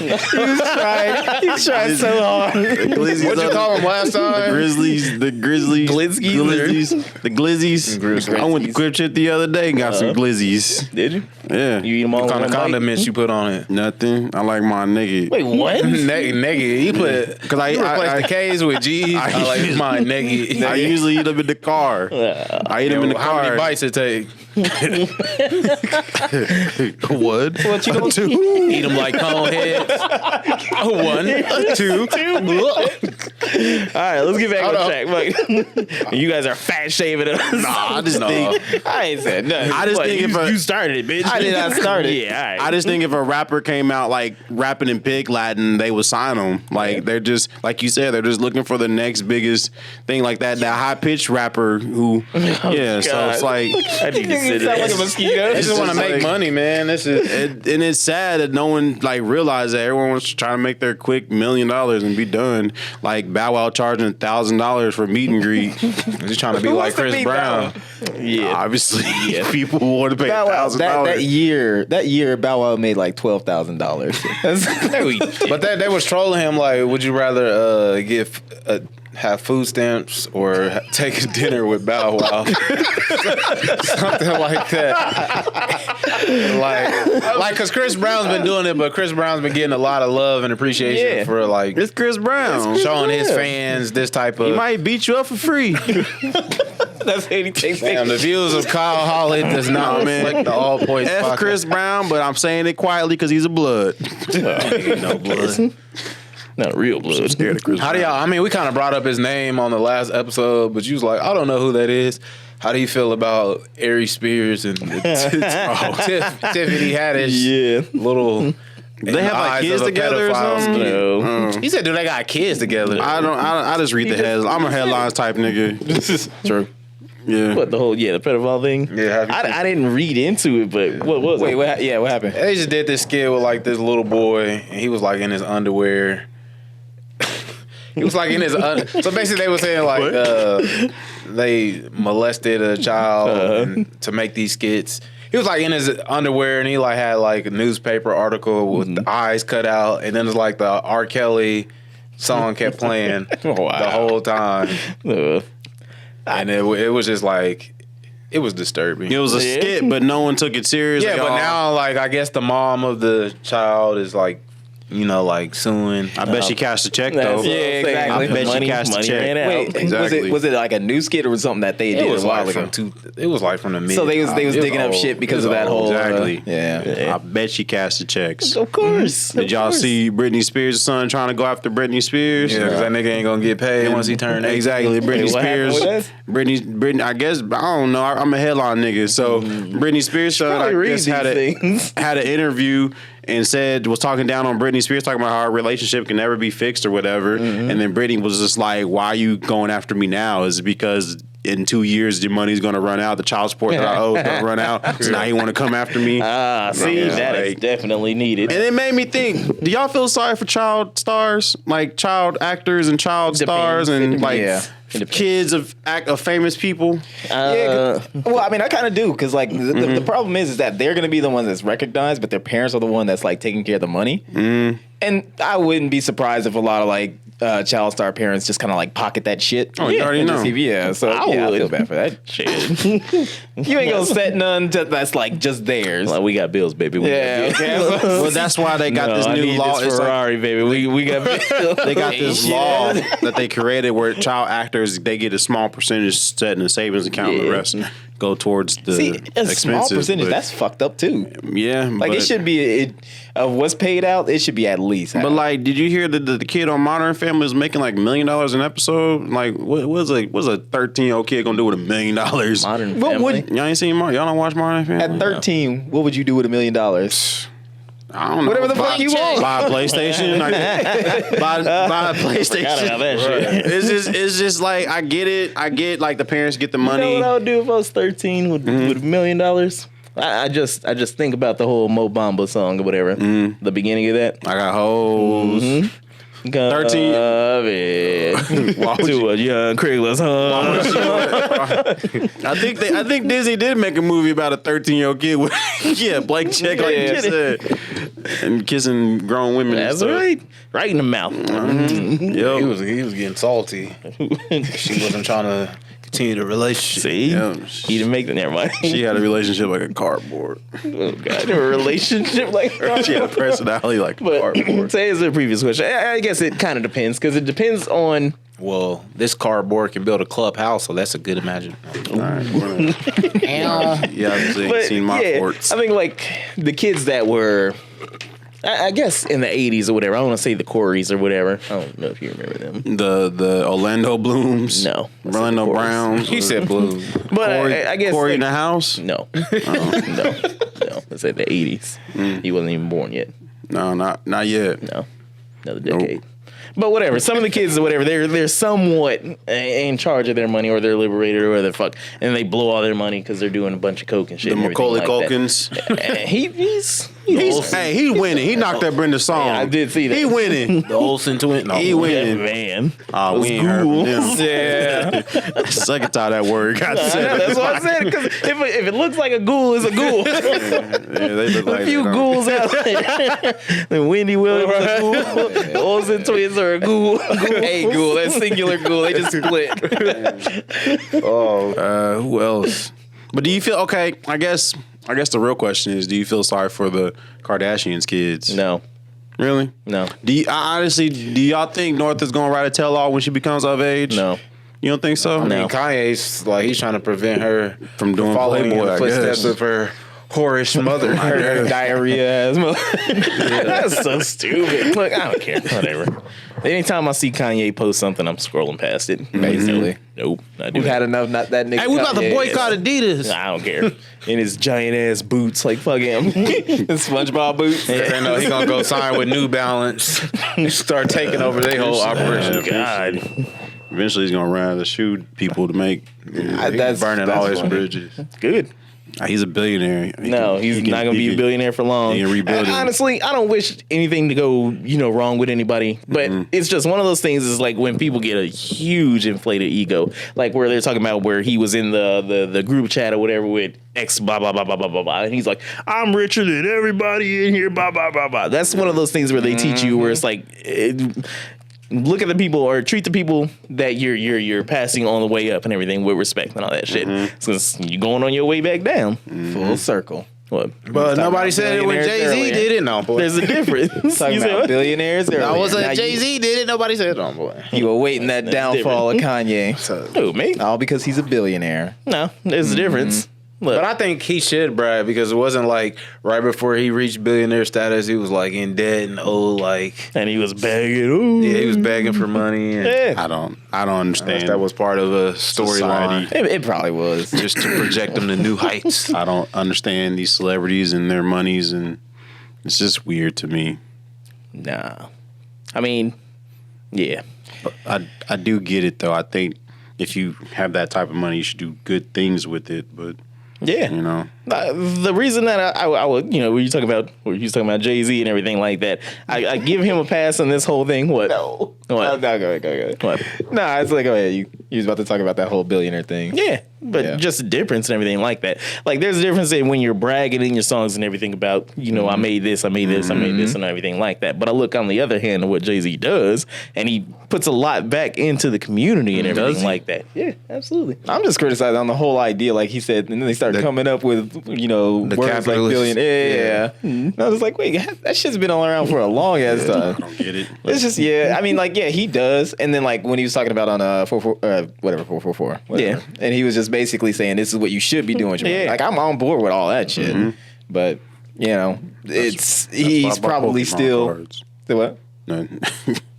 Speaker 4: He's trying so hard.
Speaker 3: The glizzies.
Speaker 2: What'd you call him last
Speaker 3: The
Speaker 2: time?
Speaker 3: Grizzlies, the Grizzlies,
Speaker 4: Glizzies?
Speaker 3: the Glizzies. I went to Crib Chip the other day and got some Glizzies.
Speaker 4: Did you?
Speaker 3: Yeah,
Speaker 4: You eat them all
Speaker 2: What
Speaker 4: in
Speaker 2: kind of
Speaker 4: one bite?
Speaker 2: condiments you put on it?
Speaker 3: nothing. I like my nigga.
Speaker 4: Wait, what?
Speaker 2: Nigga, you put
Speaker 3: Because I
Speaker 2: you replace the K's with G's. I like my nigga.
Speaker 3: I usually eat them in the car. I eat them in the
Speaker 2: How many
Speaker 3: car.
Speaker 2: bites it take?
Speaker 3: What?
Speaker 4: What you gonna do?
Speaker 2: Eat them like cone heads. 1, 2.
Speaker 4: All right, let's get back on
Speaker 2: Hold
Speaker 4: track. Look, you guys are fat shaving us.
Speaker 3: Nah, I just think.
Speaker 4: I ain't said nothing.
Speaker 3: I just think if a-
Speaker 4: you started it, bitch.
Speaker 1: I did not start it.
Speaker 4: Yeah, all right.
Speaker 3: I just think if a rapper came out like rapping in pig Latin, they would sign them. Like they're just like you said, they're just looking for the next biggest thing, like that high pitched rapper who, yeah. So it's like,
Speaker 4: I need to sit
Speaker 1: Sound like a
Speaker 4: it.
Speaker 1: mosquito.
Speaker 2: They just want to
Speaker 3: just
Speaker 2: make
Speaker 3: like-
Speaker 2: money, man. This is
Speaker 3: and it's sad that no one like realized that everyone was trying to make their quick $1 million and be done. Like Bow Wow charging $1,000 for meet and greet.
Speaker 2: just trying to be like
Speaker 1: wants to
Speaker 2: Chris
Speaker 1: be
Speaker 2: Brown.
Speaker 4: Yeah.
Speaker 3: Obviously, people who want to pay
Speaker 1: Bow Wow,
Speaker 3: $1,000.
Speaker 1: that year, Bow Wow made like $12,000.
Speaker 2: But they was trolling him like, would you rather have food stamps or take a dinner with Bow Wow? Something like that. like, cause Chris Brown's been doing it, but Chris Brown's been getting a lot of love and appreciation
Speaker 4: Yeah.
Speaker 2: for like
Speaker 3: It's Chris Brown.
Speaker 2: showing his fans this type of.
Speaker 3: He might beat you up for free.
Speaker 4: That's anything.
Speaker 2: Damn, the views of Kyle Holly does not reflect the all points.
Speaker 3: F
Speaker 2: podcast.
Speaker 3: Chris Brown, but I'm saying it quietly because he's a blood.
Speaker 2: No blood.
Speaker 4: Not real blood.
Speaker 3: Scared of Chris
Speaker 2: How do y'all? I mean, we kind of brought up his name on the last episode, but you was like, I don't know who that is. How do you feel about Ari Spears and Tiffany Haddish? Little.
Speaker 3: They have like kids together or something.
Speaker 4: No.
Speaker 2: He said, "Do they got kids together?"
Speaker 3: I just read the headlines. I'm a headlines type nigga. This is true. Yeah.
Speaker 4: What the pedophile thing?
Speaker 2: Yeah,
Speaker 4: I didn't read into it, but what was it?
Speaker 1: What happened?
Speaker 2: They just did this skit with like this little boy, and he was like in his underwear. He was like in his so basically they were saying like they molested a child to make these skits. He was like in his underwear and he like had like a newspaper article with the eyes cut out, and then it's like the R. Kelly song kept playing the whole time, and it was just like it was disturbing.
Speaker 3: It was a skit, but no one took it serious.
Speaker 2: Yeah, but now like I guess the mom of the child is like, you know, like suing.
Speaker 3: I bet she cashed a check though.
Speaker 1: Yeah, exactly.
Speaker 3: I bet she cashed a check.
Speaker 1: Wait,
Speaker 3: Exactly.
Speaker 1: was it like a new skit or was something that they did
Speaker 2: It was
Speaker 1: a while
Speaker 2: like
Speaker 1: ago?
Speaker 2: it was like from the mid.
Speaker 1: So they was digging up
Speaker 2: old.
Speaker 1: shit because of that whole
Speaker 3: Exactly.
Speaker 1: yeah.
Speaker 3: I bet she cashed the checks.
Speaker 4: Of course.
Speaker 3: Did y'all see Britney Spears' son trying to go after Britney Spears?
Speaker 2: Yeah, because that nigga ain't gonna get paid once he turned 18.
Speaker 3: Exactly. Britney
Speaker 4: what happened
Speaker 3: Spears.
Speaker 4: with
Speaker 3: Britney. I guess I don't know. I'm a headline nigga. So Britney Spears' son, I
Speaker 4: Probably
Speaker 3: guess,
Speaker 4: read these things.
Speaker 3: had an interview and was talking down on Britney Spears, talking about how our relationship can never be fixed or whatever. And then Britney was just like, "Why are you going after me now? Is it because in 2 years your money's gonna run out? The child support that I owe is gonna run out. So now you want to come after me?"
Speaker 4: See,
Speaker 3: Yeah,
Speaker 4: that is
Speaker 3: like-
Speaker 4: definitely needed.
Speaker 3: And it made me think, do y'all feel sorry for child stars? Like child actors and child stars and like
Speaker 1: Yeah.
Speaker 3: kids of famous people?
Speaker 1: Yeah, well, I mean, I kind of do because like the problem is that they're gonna be the ones that's recognized, but their parents are the one that's like taking care of the money. And I wouldn't be surprised if a lot of like child star parents just kind of like pocket that shit.
Speaker 3: Oh, you already
Speaker 1: and
Speaker 3: know.
Speaker 1: just I
Speaker 4: would.
Speaker 1: feel bad for that.
Speaker 4: Shit.
Speaker 1: You ain't gonna set none that's like just theirs.
Speaker 4: Like, we got bills, baby. We
Speaker 1: Yeah,
Speaker 4: got
Speaker 1: okay.
Speaker 3: Well, that's why they got this
Speaker 4: I
Speaker 3: new
Speaker 4: need
Speaker 3: law.
Speaker 4: This
Speaker 3: It's like-
Speaker 4: Ferrari, baby. We got bills.
Speaker 3: they got this law that they created where child actors, they get a small percentage set in a savings account, and the
Speaker 4: Yeah.
Speaker 3: rest go towards the
Speaker 1: See, a
Speaker 3: expenses.
Speaker 1: small percentage,
Speaker 3: but-
Speaker 1: that's fucked up too.
Speaker 3: yeah.
Speaker 1: Like it should be of what's paid out. It should be at least.
Speaker 3: But like, did you hear that the kid on Modern Family is making like $1 million an episode? Like, what's a 13-year-old kid gonna do with $1 million?
Speaker 4: Modern
Speaker 1: What
Speaker 4: Family.
Speaker 1: would-
Speaker 3: Y'all ain't seen Y'all don't watch Modern Family?
Speaker 1: at 13, what would you do with $1 million?
Speaker 3: I don't know.
Speaker 1: Whatever the fuck you want.
Speaker 3: Buy a PlayStation. buy a
Speaker 4: Forgot
Speaker 3: PlayStation.
Speaker 4: about that shit.
Speaker 3: It's just like I get it. I get like the parents get the
Speaker 4: You
Speaker 3: money.
Speaker 4: know what I would do if I was 13 with $1 million? I just think about the whole Mo Bamba song or whatever. The beginning of that.
Speaker 3: I got hoes. 13.
Speaker 4: To a young Craigslist
Speaker 3: I think Disney did make a movie about a 13-year-old kid with blank check like you said, and kissing grown women. and
Speaker 4: That's
Speaker 3: stuff.
Speaker 4: right. Right in the mouth.
Speaker 3: Yo.
Speaker 2: He was getting salty. She wasn't trying to continue the relationship.
Speaker 4: See?
Speaker 3: Yeah.
Speaker 4: He didn't make the never mind.
Speaker 3: She had a relationship like a cardboard.
Speaker 4: Oh God, a relationship like
Speaker 3: She had a personality like a
Speaker 4: But
Speaker 3: cardboard.
Speaker 4: to answer the previous question, I guess it kind of depends because it depends on.
Speaker 2: Well, this cardboard can build a clubhouse, so that's a good imagine.
Speaker 3: Yeah, I've seen my forts.
Speaker 4: I think like the kids that were, I guess in the 80s or whatever. I don't want to say the Coreys or whatever. I don't know if you remember them.
Speaker 3: The Orlando Blooms.
Speaker 4: No.
Speaker 3: Orlando Browns.
Speaker 2: He said blue.
Speaker 4: But I guess
Speaker 3: Corey
Speaker 4: like,
Speaker 3: in the house.
Speaker 4: no, no. Let's say the 80s. He wasn't even born yet.
Speaker 3: No, not yet.
Speaker 4: No, another decade. But whatever, some of the kids or whatever, they're somewhat in charge of their money or they're liberated or whatever the fuck, and they blow all their money because they're doing a bunch of coke and shit.
Speaker 3: The
Speaker 4: and everything
Speaker 3: Macaulay
Speaker 4: like that.
Speaker 3: Culkins.
Speaker 4: And he's
Speaker 3: He winning. He knocked that Brenda song.
Speaker 4: Yeah, I did see that.
Speaker 3: He winning.
Speaker 2: The Olsen twin. No,
Speaker 3: He
Speaker 4: yeah,
Speaker 3: winning.
Speaker 4: man.
Speaker 3: Oh, we ain't heard from them.
Speaker 1: Yeah.
Speaker 3: Second time that word got said.
Speaker 4: That's what I said. Because if it looks like a ghoul, it's a ghoul.
Speaker 3: Yeah, they look like
Speaker 4: A few
Speaker 3: they don't-
Speaker 4: ghouls out there. Then Wendy Williams is a ghoul. The Olsen twins are a ghoul.
Speaker 1: Hey, ghoul. That's singular ghoul. They just split.
Speaker 3: Who else? But do you feel okay? I guess the real question is: do you feel sorry for the Kardashians' kids?
Speaker 4: No,
Speaker 3: Really?
Speaker 4: no,
Speaker 3: Do y'all think North is gonna write a tell-all when she becomes of age?
Speaker 4: no.
Speaker 3: You don't think so?
Speaker 2: I mean,
Speaker 4: No.
Speaker 2: Kanye's like he's trying to prevent her
Speaker 3: From doing
Speaker 2: following in
Speaker 3: Playboy,
Speaker 2: the
Speaker 3: I
Speaker 2: footsteps
Speaker 3: guess.
Speaker 2: of her whorish mother.
Speaker 1: Her diarrhea.
Speaker 4: That's so stupid. Look, I don't care. Whatever. Anytime I see Kanye post something, I'm scrolling past it.
Speaker 1: Basically.
Speaker 4: Nope. Not
Speaker 1: We've
Speaker 4: doing
Speaker 1: had
Speaker 4: it.
Speaker 1: enough. Not that nigga.
Speaker 2: Hey, we about to
Speaker 1: Kanye.
Speaker 2: boycott Adidas.
Speaker 4: I don't care. In his giant ass boots, like fuck him.
Speaker 1: SpongeBob boots.
Speaker 2: I know he gonna go sign with New Balance. Start taking over their whole operation.
Speaker 4: God.
Speaker 3: Eventually, he's gonna run out of shoe people to make.
Speaker 2: That's burning all his
Speaker 1: funny.
Speaker 2: bridges.
Speaker 4: Good.
Speaker 3: He's a billionaire.
Speaker 4: No, he's not going to be a billionaire for long.
Speaker 3: he can rebuild it.
Speaker 4: Honestly, I don't wish anything to go, wrong with anybody. But it's just one of those things is like when people get a huge inflated ego, like where they're talking about where he was in the group chat or whatever with X blah, blah, blah, blah, blah, blah, blah. And he's like, I'm richer than everybody in here, blah, blah, blah, blah. That's one of those things where they teach you where it's like, look at the people or treat the people that you're passing on the way up and everything with respect and all that shit. Since you're going on your way back down.
Speaker 1: Full circle.
Speaker 4: What?
Speaker 2: But nobody said it when
Speaker 1: billionaires
Speaker 2: Jay-Z
Speaker 1: earlier.
Speaker 2: did it. No, boy.
Speaker 4: There's a difference.
Speaker 1: Talking
Speaker 4: You said
Speaker 1: about
Speaker 4: what?
Speaker 1: billionaires.
Speaker 2: I was
Speaker 1: Now
Speaker 2: like, Jay-Z did it. Nobody said it. No, boy.
Speaker 1: You were waiting that
Speaker 4: That's
Speaker 1: downfall of Kanye.
Speaker 4: Who, me?
Speaker 1: All because he's a billionaire.
Speaker 4: No, there's a difference. Look,
Speaker 2: But I think he should brag because it wasn't like right before he reached billionaire status, he was like in debt and
Speaker 4: and he was begging. Ooh.
Speaker 2: yeah, he was begging for money. And
Speaker 4: Yeah.
Speaker 3: I don't understand.
Speaker 2: that was part of a storyline
Speaker 3: Society.
Speaker 1: It probably was.
Speaker 2: just to project them to new heights.
Speaker 3: I don't understand these celebrities and their monies, and it's just weird to me.
Speaker 4: Nah. I mean, yeah.
Speaker 3: I do get it though. I think if you have that type of money, you should do good things with it. But
Speaker 4: Yeah. The reason that I would, when you talking about Jay-Z and everything like that, I give him a pass on this whole thing. What?
Speaker 1: No.
Speaker 4: What?
Speaker 1: No, go ahead.
Speaker 4: What?
Speaker 1: Nah, it's like, go ahead. You was about to talk about that whole billionaire thing.
Speaker 4: Yeah, but
Speaker 1: Yeah.
Speaker 4: just the difference and everything like that. Like, there's a difference in when you're bragging in your songs and everything about, I made this, I made this, I made this, and everything like that. But I look on the other hand of what Jay-Z does, and he puts a lot back into the community and everything like that. Yeah, absolutely.
Speaker 1: I'm just criticizing on the whole idea, like he said, and then they started coming up with, words like
Speaker 2: capitalist-
Speaker 1: billionaire. Yeah. And I was like, wait, that shit's been all around for a long ass time.
Speaker 3: I don't get it.
Speaker 1: It's just, I mean, like, yeah, he does. And then, like, when he was talking about on 444, whatever.
Speaker 4: Yeah.
Speaker 1: And he was just basically saying, this is what you should be doing. with your money.
Speaker 4: Yeah.
Speaker 1: Like, I'm on board with all that shit. But, he's
Speaker 3: Why I bought
Speaker 1: probably
Speaker 3: Pokemon
Speaker 1: still.
Speaker 3: cards.
Speaker 1: The what?
Speaker 3: No.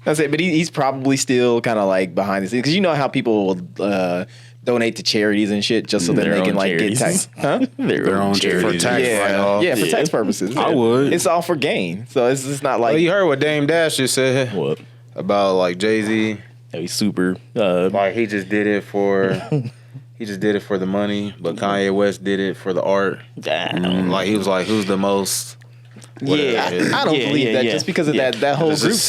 Speaker 1: That's it. But he's probably still kind of like behind the scenes. Because you know how people will donate to charities and shit just so that
Speaker 4: Their
Speaker 1: they
Speaker 4: own
Speaker 1: can, like,
Speaker 4: charities.
Speaker 1: get tax. Huh?
Speaker 4: Their
Speaker 3: own
Speaker 4: charity.
Speaker 3: charities.
Speaker 2: For tax write-off.
Speaker 1: Yeah, for
Speaker 4: Yeah.
Speaker 1: tax purposes.
Speaker 3: I would.
Speaker 1: It's all for gain. So it's just not like.
Speaker 2: Well, you heard what Dame Dash just said
Speaker 4: What?
Speaker 2: about like Jay-Z.
Speaker 4: Yeah, he's super.
Speaker 2: Like he just did it for the money, but Kanye West did it for the art. Like he was like, who's the most?
Speaker 4: Yeah,
Speaker 1: I don't believe that just because of that whole
Speaker 2: It's
Speaker 1: group
Speaker 2: just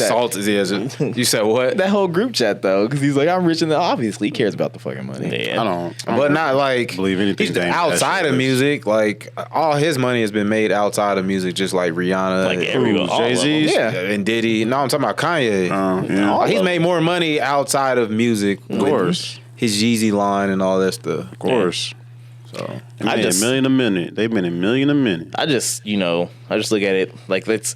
Speaker 1: chat.
Speaker 2: You said what?
Speaker 1: That whole group chat though, because he's like, I'm rich and obviously he cares about the fucking money.
Speaker 4: Yeah.
Speaker 3: I don't
Speaker 2: But not like
Speaker 3: believe anything
Speaker 2: he's
Speaker 3: Dame Dash
Speaker 2: outside of
Speaker 3: says.
Speaker 2: music. Like all his money has been made outside of music, just like Rihanna,
Speaker 4: Like everyone, all of them.
Speaker 2: Jay-Z,
Speaker 1: Yeah.
Speaker 2: and Diddy. No, I'm talking about Kanye.
Speaker 3: yeah.
Speaker 2: Like, he's made more money outside of music. Of
Speaker 3: course.
Speaker 2: his Yeezy line and all that stuff.
Speaker 3: Of course.
Speaker 2: So
Speaker 3: They made
Speaker 4: just-
Speaker 3: a million a minute. They've been a million a minute.
Speaker 4: I just look at it like that's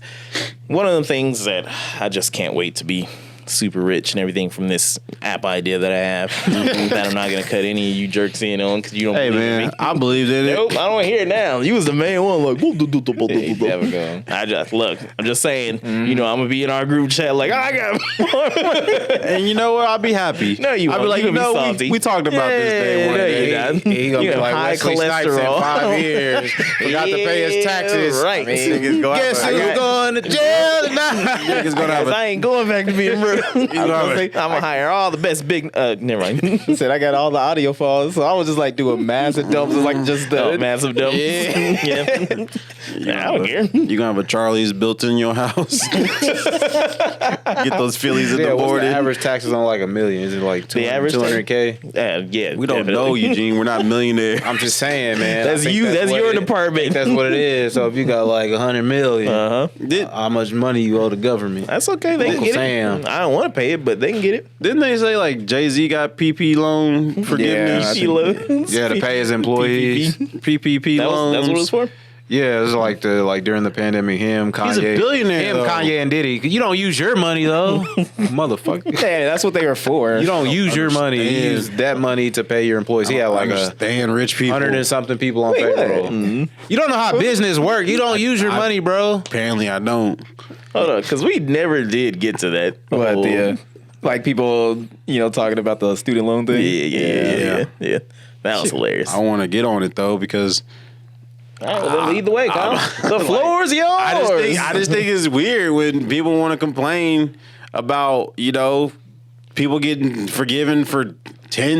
Speaker 4: one of the things that I just can't wait to be super rich and everything from this app idea that I have that I'm not going to cut any of you jerks in on because you don't
Speaker 3: Hey
Speaker 4: believe in
Speaker 3: man,
Speaker 4: me.
Speaker 3: I believed in it.
Speaker 4: Nope, I don't want to hear it now. You was the main one, like.
Speaker 1: Never go.
Speaker 4: I just look. I'm just saying. I'm gonna be in our group chat like I got more money.
Speaker 3: And you know what? I'll be happy.
Speaker 4: No, you
Speaker 3: I'll be
Speaker 4: won't.
Speaker 3: like,
Speaker 4: You gonna be salty.
Speaker 3: we talked about this day one
Speaker 4: no,
Speaker 3: day.
Speaker 4: you not.
Speaker 2: he gonna
Speaker 4: You
Speaker 2: be
Speaker 4: have
Speaker 2: like
Speaker 4: high
Speaker 2: Wesley Snipes in
Speaker 4: cholesterol.
Speaker 2: 5 years. Forgot to pay his taxes.
Speaker 4: Right.
Speaker 3: Niggas go
Speaker 2: Guess
Speaker 3: out-
Speaker 2: who's going to jail tonight?
Speaker 3: Niggas gonna have
Speaker 4: I ain't going back to being broke. I'm gonna hire all the best big. Never mind.
Speaker 1: He said I got all the audio files, so I was just like doing massive dumps, like just the
Speaker 4: Oh, massive dumps. Yeah. I don't care.
Speaker 3: You gonna have a Charlie's built in your house? Get those Phillies in
Speaker 2: Yeah,
Speaker 3: the
Speaker 2: what's the
Speaker 3: morning.
Speaker 2: average taxes on like $1 million? Is it like
Speaker 4: The average
Speaker 2: 200K?
Speaker 4: Yeah.
Speaker 3: We don't know, Eugene. We're not millionaires.
Speaker 2: I'm just saying, man.
Speaker 4: That's
Speaker 2: I think
Speaker 4: you. That's
Speaker 2: what
Speaker 4: your
Speaker 2: it-
Speaker 4: department.
Speaker 2: That's what it is. So if you got like 100 million,
Speaker 4: Uh-huh.
Speaker 2: how much money you owe the government?
Speaker 4: That's okay. They can
Speaker 2: Uncle
Speaker 4: get
Speaker 2: Sam.
Speaker 4: it. I don't want to pay it, but they can get it.
Speaker 3: Didn't they say like Jay-Z got PP loan forgiveness?
Speaker 1: I
Speaker 4: She loans.
Speaker 2: Yeah, to pay his employees.
Speaker 3: PPP
Speaker 4: That
Speaker 3: loans.
Speaker 4: was, that's what it was for.
Speaker 2: Yeah, it was like during the pandemic, him, Kanye.
Speaker 3: He's a billionaire,
Speaker 2: Him,
Speaker 3: though.
Speaker 2: Kanye, and Diddy. You don't use your money though, motherfucker.
Speaker 1: Yeah, that's what they were for.
Speaker 2: You don't use your money. You use that money to pay your employees. He had like
Speaker 3: understand rich people.
Speaker 2: 100 and something people on payroll. You don't know how business work. You don't use your money, bro.
Speaker 3: Apparently, I don't.
Speaker 4: Hold on, because we never did get to that.
Speaker 1: What the like people, talking about the student loan thing.
Speaker 4: Yeah. That was hilarious.
Speaker 3: I want to get on it though because
Speaker 4: All right, well, then lead the way, Kyle. The floor is yours.
Speaker 3: I just think it's weird when people want to complain about people getting forgiven for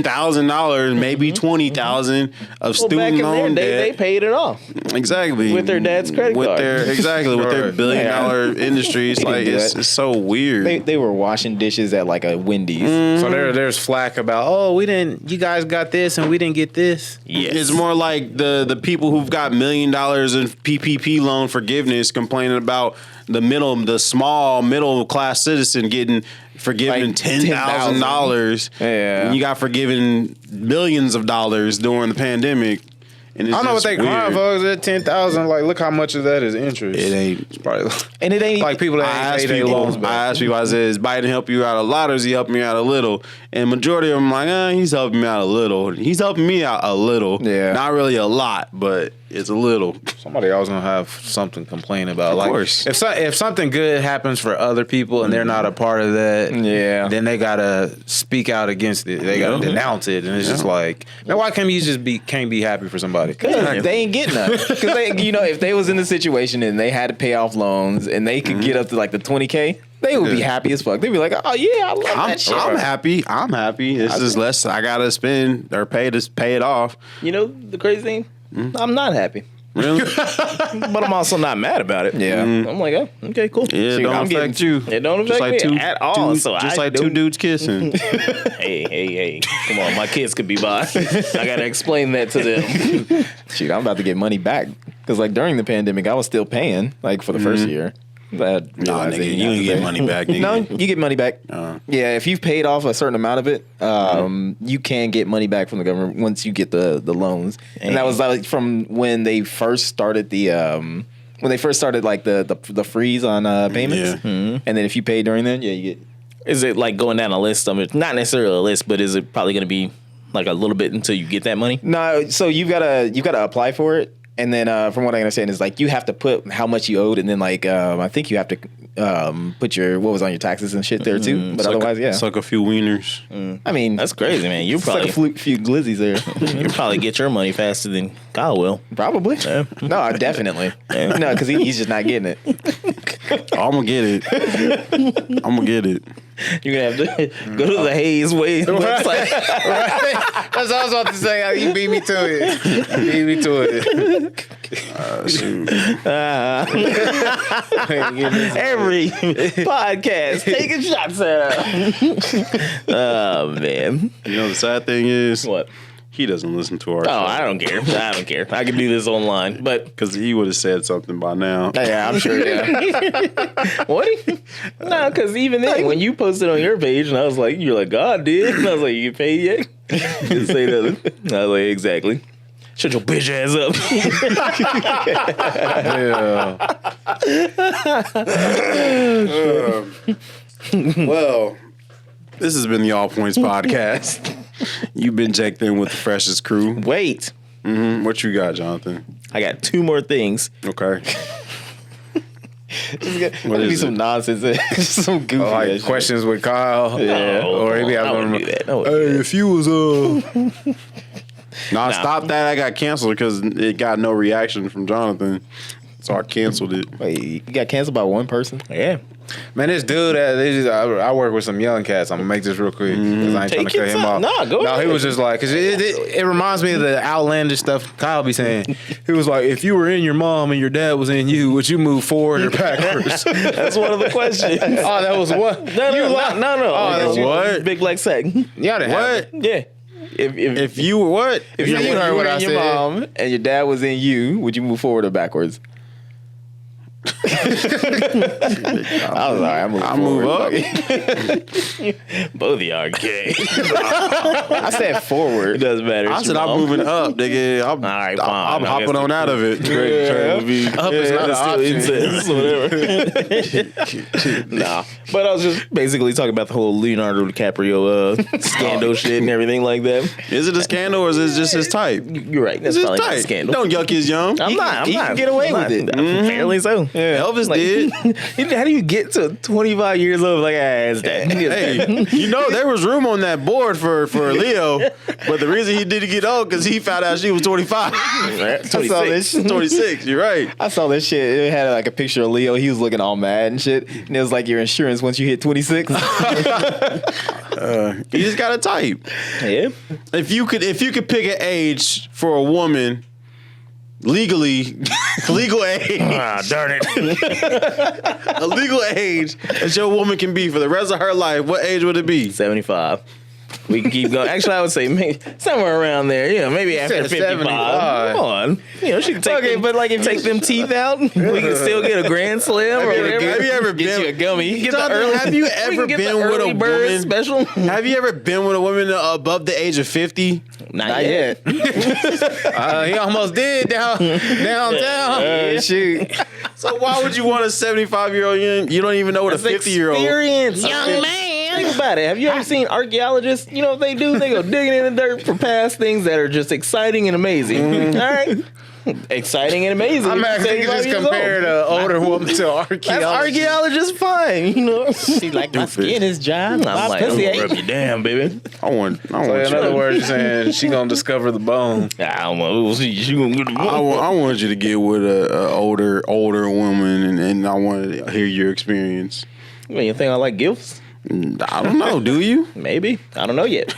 Speaker 3: $10,000, maybe $20,000 of student
Speaker 4: back in
Speaker 3: loan
Speaker 4: their day,
Speaker 3: debt.
Speaker 4: they paid it off.
Speaker 3: Exactly.
Speaker 4: With their dad's credit card.
Speaker 3: With their $1 billion industries.
Speaker 1: They
Speaker 3: Like
Speaker 1: didn't do
Speaker 3: it's
Speaker 1: that.
Speaker 3: so weird.
Speaker 1: They were washing dishes at like a Wendy's.
Speaker 2: So there's flack about, you guys got this and we didn't get this.
Speaker 4: Yes.
Speaker 3: It's more like the people who've got $1 million in PPP loan forgiveness complaining about the small middle class citizen getting forgiven
Speaker 1: Like
Speaker 3: $10,000.
Speaker 1: Yeah.
Speaker 3: And you got forgiven millions of dollars during the pandemic. And it's
Speaker 2: I don't know what
Speaker 3: just
Speaker 2: they crying
Speaker 3: weird.
Speaker 2: for. Is it 10,000? Like, look how much of that is interest.
Speaker 3: It ain't.
Speaker 2: It's probably
Speaker 1: And it ain't
Speaker 2: like people
Speaker 3: I
Speaker 2: that
Speaker 3: asked
Speaker 2: ain't paid their loans back.
Speaker 3: I said, is Biden help you out a lot or is he helping you out a little? And majority of them like, he's helping me out a little. He's helping me out a little.
Speaker 1: Yeah.
Speaker 3: Not really a lot, but it's a little.
Speaker 2: Somebody always gonna have something to complain about.
Speaker 3: Of course.
Speaker 2: If something good happens for other people and they're not a part of that,
Speaker 1: Yeah.
Speaker 2: then they gotta speak out against it. They gotta denounce it, and it's just like, now why can't you just can't be happy for somebody?
Speaker 1: They ain't getting none. Because if they was in the situation and they had to pay off loans and they could get up to like the 20K, they would be happy as fuck. They'd be like, oh yeah, I love that shit.
Speaker 3: I'm happy. I'm happy. It's just less I gotta spend or pay to pay it off.
Speaker 4: You know the crazy thing? I'm not happy.
Speaker 3: Really?
Speaker 4: But I'm also not mad about it.
Speaker 1: Yeah.
Speaker 4: I'm like, oh, okay, cool.
Speaker 3: Yeah, it
Speaker 1: Shoot,
Speaker 3: don't
Speaker 1: I'm
Speaker 3: affect you.
Speaker 4: It don't
Speaker 3: Just
Speaker 4: affect
Speaker 3: like
Speaker 4: me at all.
Speaker 3: dudes,
Speaker 4: So
Speaker 3: just
Speaker 4: I
Speaker 3: like
Speaker 4: don't-
Speaker 3: two dudes kissing.
Speaker 4: Hey. Come on, my kids could be by. I gotta explain that to them.
Speaker 1: Shoot, I'm about to get money back. Because like during the pandemic, I was still paying like for the first year. But
Speaker 3: Nah, nigga, you ain't get money back, nigga.
Speaker 1: No, you get money back. Yeah, if you've paid off a certain amount of it, you can get money back from the government once you get the loans. And that was like from when they first started the like the freeze on payments.
Speaker 3: Yeah.
Speaker 1: And then if you pay during that, you get.
Speaker 4: Is it like going down a list? I mean, not necessarily a list, but is it probably gonna be like a little bit until you get that money?
Speaker 1: No, so you've gotta apply for it. And then from what I understand is like you have to put how much you owed, and then like I think you have to put what was on your taxes and shit there too. But otherwise, yeah.
Speaker 3: Suck a few wieners.
Speaker 1: I mean,
Speaker 4: That's crazy, man. You
Speaker 1: it's like
Speaker 4: probably
Speaker 1: a few glizzies there.
Speaker 4: you probably get your money faster than Kyle will.
Speaker 1: Probably. No, definitely. No, because he's just not getting it.
Speaker 3: I'm gonna get it. I'm gonna get it.
Speaker 4: You're gonna have to go to the Hayes Way website.
Speaker 2: That's what I was about to say. You beat me to it. Beat me to it.
Speaker 3: Shoot.
Speaker 4: Every podcast taking shots at Oh man.
Speaker 3: You know the sad thing is
Speaker 4: What?
Speaker 3: he doesn't listen to our
Speaker 4: Oh, I don't care. I don't care. I can do this online. But
Speaker 3: because he would have said something by now.
Speaker 1: Yeah, I'm sure. Yeah.
Speaker 4: what? No, because even then, when you posted on your page, and I was like, you're like, God did. And I was like, you get paid yet? Didn't say nothing. I was like, exactly. Shut your bitch ass up.
Speaker 3: Well, this has been the All Points Podcast. You've been checked in with the freshest crew.
Speaker 4: Wait.
Speaker 3: What you got, Jonathan?
Speaker 4: I got two more things.
Speaker 3: Okay.
Speaker 1: What
Speaker 3: is
Speaker 1: be
Speaker 3: it?
Speaker 1: some nonsense, some goofy
Speaker 2: Like
Speaker 1: ass shit.
Speaker 2: questions with Kyle.
Speaker 4: Yeah.
Speaker 2: Or maybe
Speaker 4: I
Speaker 2: I'm
Speaker 4: wouldn't
Speaker 2: gonna
Speaker 4: do that. I wouldn't do that.
Speaker 3: if you was Nah, stop that. I got canceled because it got no reaction from Jonathan. So I canceled it.
Speaker 1: Wait, you got canceled by one person?
Speaker 4: Yeah.
Speaker 2: Man, this dude, I work with some young cats. I'm gonna make this real quick because I ain't trying to
Speaker 4: Take
Speaker 2: cut
Speaker 4: your
Speaker 2: him
Speaker 4: time.
Speaker 2: off.
Speaker 4: Nah, go
Speaker 2: No, he
Speaker 4: ahead.
Speaker 2: was just like, cause it reminds me of the outlandish stuff Kyle be saying. He was like, if you were in your mom and your dad was in you, would you move forward or backwards?
Speaker 4: That's one of the questions.
Speaker 2: Oh, that was what?
Speaker 4: No.
Speaker 2: Oh, that's
Speaker 3: what?
Speaker 4: Big black sack.
Speaker 2: Y'all didn't have
Speaker 3: What?
Speaker 4: Yeah. If
Speaker 3: If you were what?
Speaker 1: If you
Speaker 2: heard
Speaker 1: were
Speaker 2: what I
Speaker 1: in your
Speaker 2: said.
Speaker 1: mom and your dad was in you, would you move forward or backwards? I was like,
Speaker 3: I move up.
Speaker 4: Both of y'all are gay.
Speaker 1: I said forward.
Speaker 4: It doesn't matter.
Speaker 3: I said I'm moving up, nigga. I'm,
Speaker 4: All right,
Speaker 3: I'm
Speaker 4: fine. I
Speaker 3: hopping
Speaker 4: guess
Speaker 3: on out of it.
Speaker 4: Up is not an option. Whatever. Nah, but I was just basically talking about the whole Leonardo DiCaprio scandal shit and everything like that.
Speaker 3: Is it a scandal or is it just his type?
Speaker 4: You're right. That's
Speaker 3: It's his
Speaker 4: probably not a
Speaker 3: type.
Speaker 4: scandal.
Speaker 3: Don't yuck his yum.
Speaker 4: I'm not.
Speaker 1: he can get away with it.
Speaker 4: Apparently so.
Speaker 3: Elvis did.
Speaker 4: How do you get to 25 years old like, it's that?
Speaker 3: Hey, you know there was room on that board for Leo, but the reason he didn't get old because he found out she was 25.
Speaker 1: I saw this.
Speaker 3: 26. You're right.
Speaker 1: I saw this shit. It had like a picture of Leo. He was looking all mad and shit. And it was like your insurance once you hit 26.
Speaker 3: You just got to type.
Speaker 4: Yeah.
Speaker 3: If you could pick an age for a woman, legally, legal age,
Speaker 4: Darn it.
Speaker 3: a legal age that your woman can be for the rest of her life, what age would it be?
Speaker 4: 75. We can keep going. Actually, I would say maybe somewhere around there. Yeah, maybe after
Speaker 2: said
Speaker 4: 55.
Speaker 2: 75.
Speaker 4: Come on. You know, she can take them,
Speaker 1: but like if
Speaker 4: take them teeth out. We can still get a grand slam or whatever.
Speaker 3: Have you ever
Speaker 1: get
Speaker 3: been?
Speaker 1: you a gummy.
Speaker 4: Get the
Speaker 3: Jonathan,
Speaker 4: early-
Speaker 3: have you
Speaker 4: we
Speaker 3: ever
Speaker 4: can get the
Speaker 3: been with a
Speaker 4: early bird
Speaker 3: woman?
Speaker 4: special?
Speaker 3: Have you ever been with a woman above the age of 50?
Speaker 4: Not yet.
Speaker 2: He almost did downtown.
Speaker 1: Shoot.
Speaker 3: So why would you want a 75-year-old? You don't even know what a 50-year-old.
Speaker 4: Experience, young man. Think about it. Have you ever seen archaeologists? You know what they do? They go digging in the dirt for past things that are just exciting and amazing. All right. Exciting and amazing.
Speaker 2: I'm actually
Speaker 4: 75
Speaker 2: just
Speaker 4: years
Speaker 2: compared
Speaker 4: old.
Speaker 2: an older woman to
Speaker 4: That's
Speaker 2: archaeologist.
Speaker 4: archaeologist fine, you know.
Speaker 1: She like my skin is dry.
Speaker 4: I'm like, I'm
Speaker 1: pussy
Speaker 4: gonna
Speaker 1: ain't.
Speaker 4: rub you down, baby.
Speaker 3: I want
Speaker 2: So in other words, you're saying she gonna discover the bone.
Speaker 4: I don't know. She gonna get the
Speaker 3: I want you to get with a older woman, and I want to hear your experience.
Speaker 4: I mean, you think I like gifts?
Speaker 3: I don't know. Do you?
Speaker 4: Maybe. I don't know yet.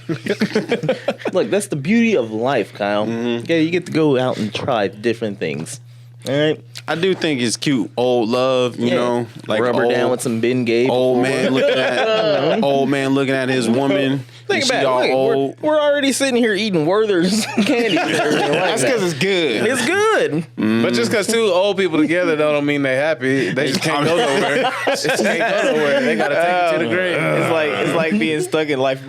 Speaker 4: Look, that's the beauty of life, Kyle. Yeah, you get to go out and try different things. All right,
Speaker 3: I do think it's cute. Old love, you know, like
Speaker 4: rub her
Speaker 3: old,
Speaker 4: down with some Ben Gay.
Speaker 3: old man looking at his woman.
Speaker 4: Think
Speaker 3: and she
Speaker 4: about
Speaker 3: all
Speaker 4: it. Look,
Speaker 3: old.
Speaker 4: we're already sitting here eating Werther's candy.
Speaker 1: That's because it's good.
Speaker 4: It's good.
Speaker 2: But just because two old people together don't mean they happy. They just can't go nowhere. Just can't go nowhere. They gotta take you to the grave.
Speaker 1: It's like being stuck in life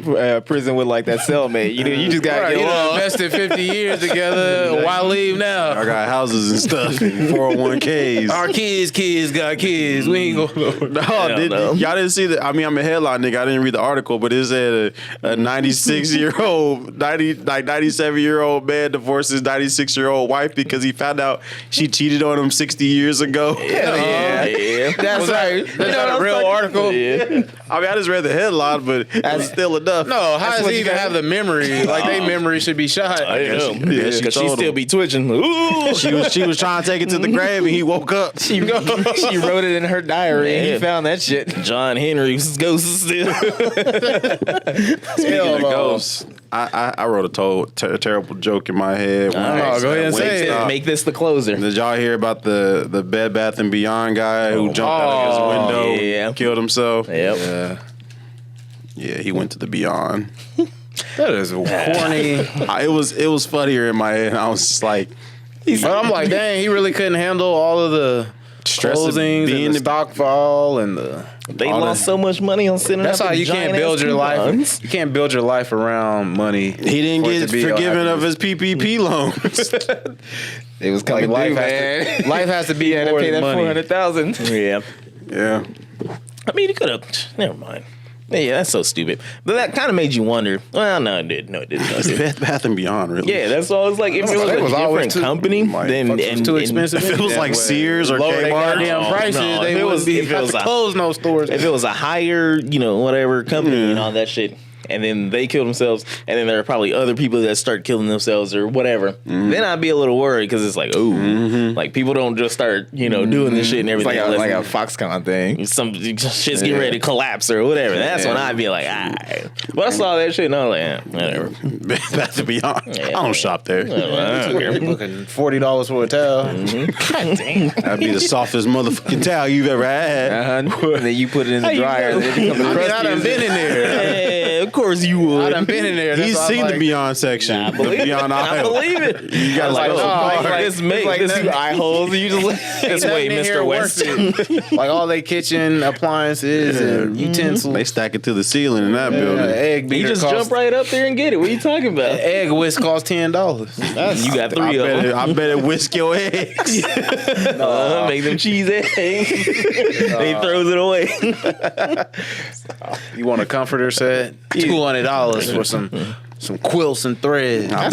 Speaker 1: prison with like that cellmate. You just gotta
Speaker 2: Right,
Speaker 1: get
Speaker 2: you done
Speaker 1: along.
Speaker 2: invested 50 years together. Why leave now?
Speaker 3: I got houses and stuff and 401ks.
Speaker 2: Our kids got kids. We ain't going
Speaker 3: No,
Speaker 4: no.
Speaker 3: y'all didn't see that. I mean, I'm a headline nigga. I didn't read the article, but it said a 96-year-old, 97-year-old man divorced his 96-year-old wife because he found out she cheated on him 60 years ago.
Speaker 4: Yeah.
Speaker 1: That's right.
Speaker 2: Is that a real article?
Speaker 4: Yeah.
Speaker 3: I mean, I just read the headline, but it's still enough.
Speaker 2: No, how does
Speaker 1: what
Speaker 2: he
Speaker 1: you
Speaker 2: even
Speaker 1: got.
Speaker 2: have the memory? Like, they memory should be shot.
Speaker 4: I know.
Speaker 3: Yeah, she
Speaker 4: Because she
Speaker 3: told
Speaker 4: still
Speaker 3: him.
Speaker 4: be twitching. Ooh.
Speaker 3: She was trying to take it to the grave, and he woke up.
Speaker 1: She wrote it in her diary and he
Speaker 4: Yeah.
Speaker 1: found that shit.
Speaker 4: John Henry's ghost is still.
Speaker 3: Speaking of ghosts, I wrote a terrible joke in my head. When
Speaker 4: All
Speaker 3: I
Speaker 4: right,
Speaker 3: was
Speaker 2: go ahead and
Speaker 3: at
Speaker 2: say it.
Speaker 3: Wingstop.
Speaker 4: Make this the closer.
Speaker 3: Did y'all hear about the Bed Bath and Beyond guy who jumped out of his window,
Speaker 4: yeah.
Speaker 3: and killed himself?
Speaker 4: Yep.
Speaker 3: Yeah, he went to the Beyond.
Speaker 2: That is corny.
Speaker 3: It was funnier in my head. I was just like,
Speaker 2: But I'm like, dang, he really couldn't handle all of the
Speaker 3: Stress of
Speaker 2: closings
Speaker 3: being
Speaker 2: and the
Speaker 3: the-
Speaker 2: stock fall and the.
Speaker 4: They
Speaker 3: All
Speaker 4: lost
Speaker 3: that.
Speaker 4: so much money on sending
Speaker 2: That's
Speaker 4: out
Speaker 2: how
Speaker 4: the
Speaker 2: you can't
Speaker 4: giant-ass
Speaker 2: build your
Speaker 4: coupons.
Speaker 2: life. You can't build your life around money.
Speaker 3: he didn't
Speaker 2: for it
Speaker 3: get
Speaker 2: to be
Speaker 3: forgiven of
Speaker 2: happiness.
Speaker 3: his PPP loans.
Speaker 1: It was coming
Speaker 2: Like,
Speaker 1: due,
Speaker 2: life
Speaker 1: man.
Speaker 2: has to, life has to be
Speaker 1: He had to
Speaker 2: more
Speaker 1: pay
Speaker 2: than
Speaker 1: that
Speaker 2: money.
Speaker 1: 400,000.
Speaker 4: Yeah.
Speaker 3: Yeah.
Speaker 4: I mean, he could have. Never mind. Yeah, that's so stupid. But that kind of made you wonder. Well, no, it did. No, it didn't. No, it didn't.
Speaker 3: Bed Bath and Beyond, really.
Speaker 4: Yeah, that's all. It's like if it was
Speaker 2: It
Speaker 4: a
Speaker 2: was always
Speaker 4: different
Speaker 2: too-
Speaker 4: company, then
Speaker 2: Fuck, it was too expensive.
Speaker 3: If it was
Speaker 2: Yeah,
Speaker 3: like
Speaker 2: well,
Speaker 3: Sears or
Speaker 2: lower their
Speaker 3: Kmart,
Speaker 2: goddamn prices,
Speaker 4: no,
Speaker 2: they
Speaker 4: if it
Speaker 2: would
Speaker 4: was-
Speaker 2: be
Speaker 4: if it
Speaker 2: have
Speaker 4: was
Speaker 2: to
Speaker 4: a-
Speaker 2: close no stores.
Speaker 4: if it was a higher, whatever company and all that shit, and then they kill themselves, and then there are probably other people that start killing themselves or whatever, then I'd be a little worried because it's like, like people don't just start, doing this shit and
Speaker 1: It's
Speaker 4: everything.
Speaker 1: like a
Speaker 4: unless
Speaker 1: Foxconn thing.
Speaker 4: some shit's getting ready to collapse or whatever. That's when I'd be like, But I saw that shit and I was like, whatever.
Speaker 3: Bed Bath and Beyond. I don't shop there.
Speaker 4: I don't care.
Speaker 2: Fucking $40 for a towel.
Speaker 4: God damn.
Speaker 3: That'd be the softest motherfucking towel you've ever had.
Speaker 1: And then you put it in the
Speaker 4: you
Speaker 1: dryer.
Speaker 4: know?
Speaker 1: And it becomes
Speaker 2: I mean, I done
Speaker 1: crusty.
Speaker 2: been in there.
Speaker 4: of course you would.
Speaker 2: I done been in there. That's
Speaker 3: He's
Speaker 2: why I'm
Speaker 3: seen
Speaker 2: like,
Speaker 3: the Beyond section.
Speaker 4: I
Speaker 3: the
Speaker 4: believe it.
Speaker 3: Beyond
Speaker 4: I
Speaker 3: aisle.
Speaker 4: believe it.
Speaker 3: You got
Speaker 4: like, this
Speaker 1: nothing
Speaker 4: eye holes. You just this way,
Speaker 2: nothing in here
Speaker 4: Mr.
Speaker 2: worth
Speaker 4: West.
Speaker 2: it. Like all they kitchen appliances and utensils.
Speaker 3: They stack it to the ceiling in that building.
Speaker 2: Egg
Speaker 4: You
Speaker 2: beater
Speaker 4: just
Speaker 2: cost,
Speaker 4: jump right up there and get it. What are you talking about?
Speaker 2: Egg whisk costs $10.
Speaker 4: You got three of them.
Speaker 3: I bet it whisk your eggs.
Speaker 4: Make them cheese eggs. He throws it away.
Speaker 2: You want a comforter set? $200 for some quilts and threads.
Speaker 3: I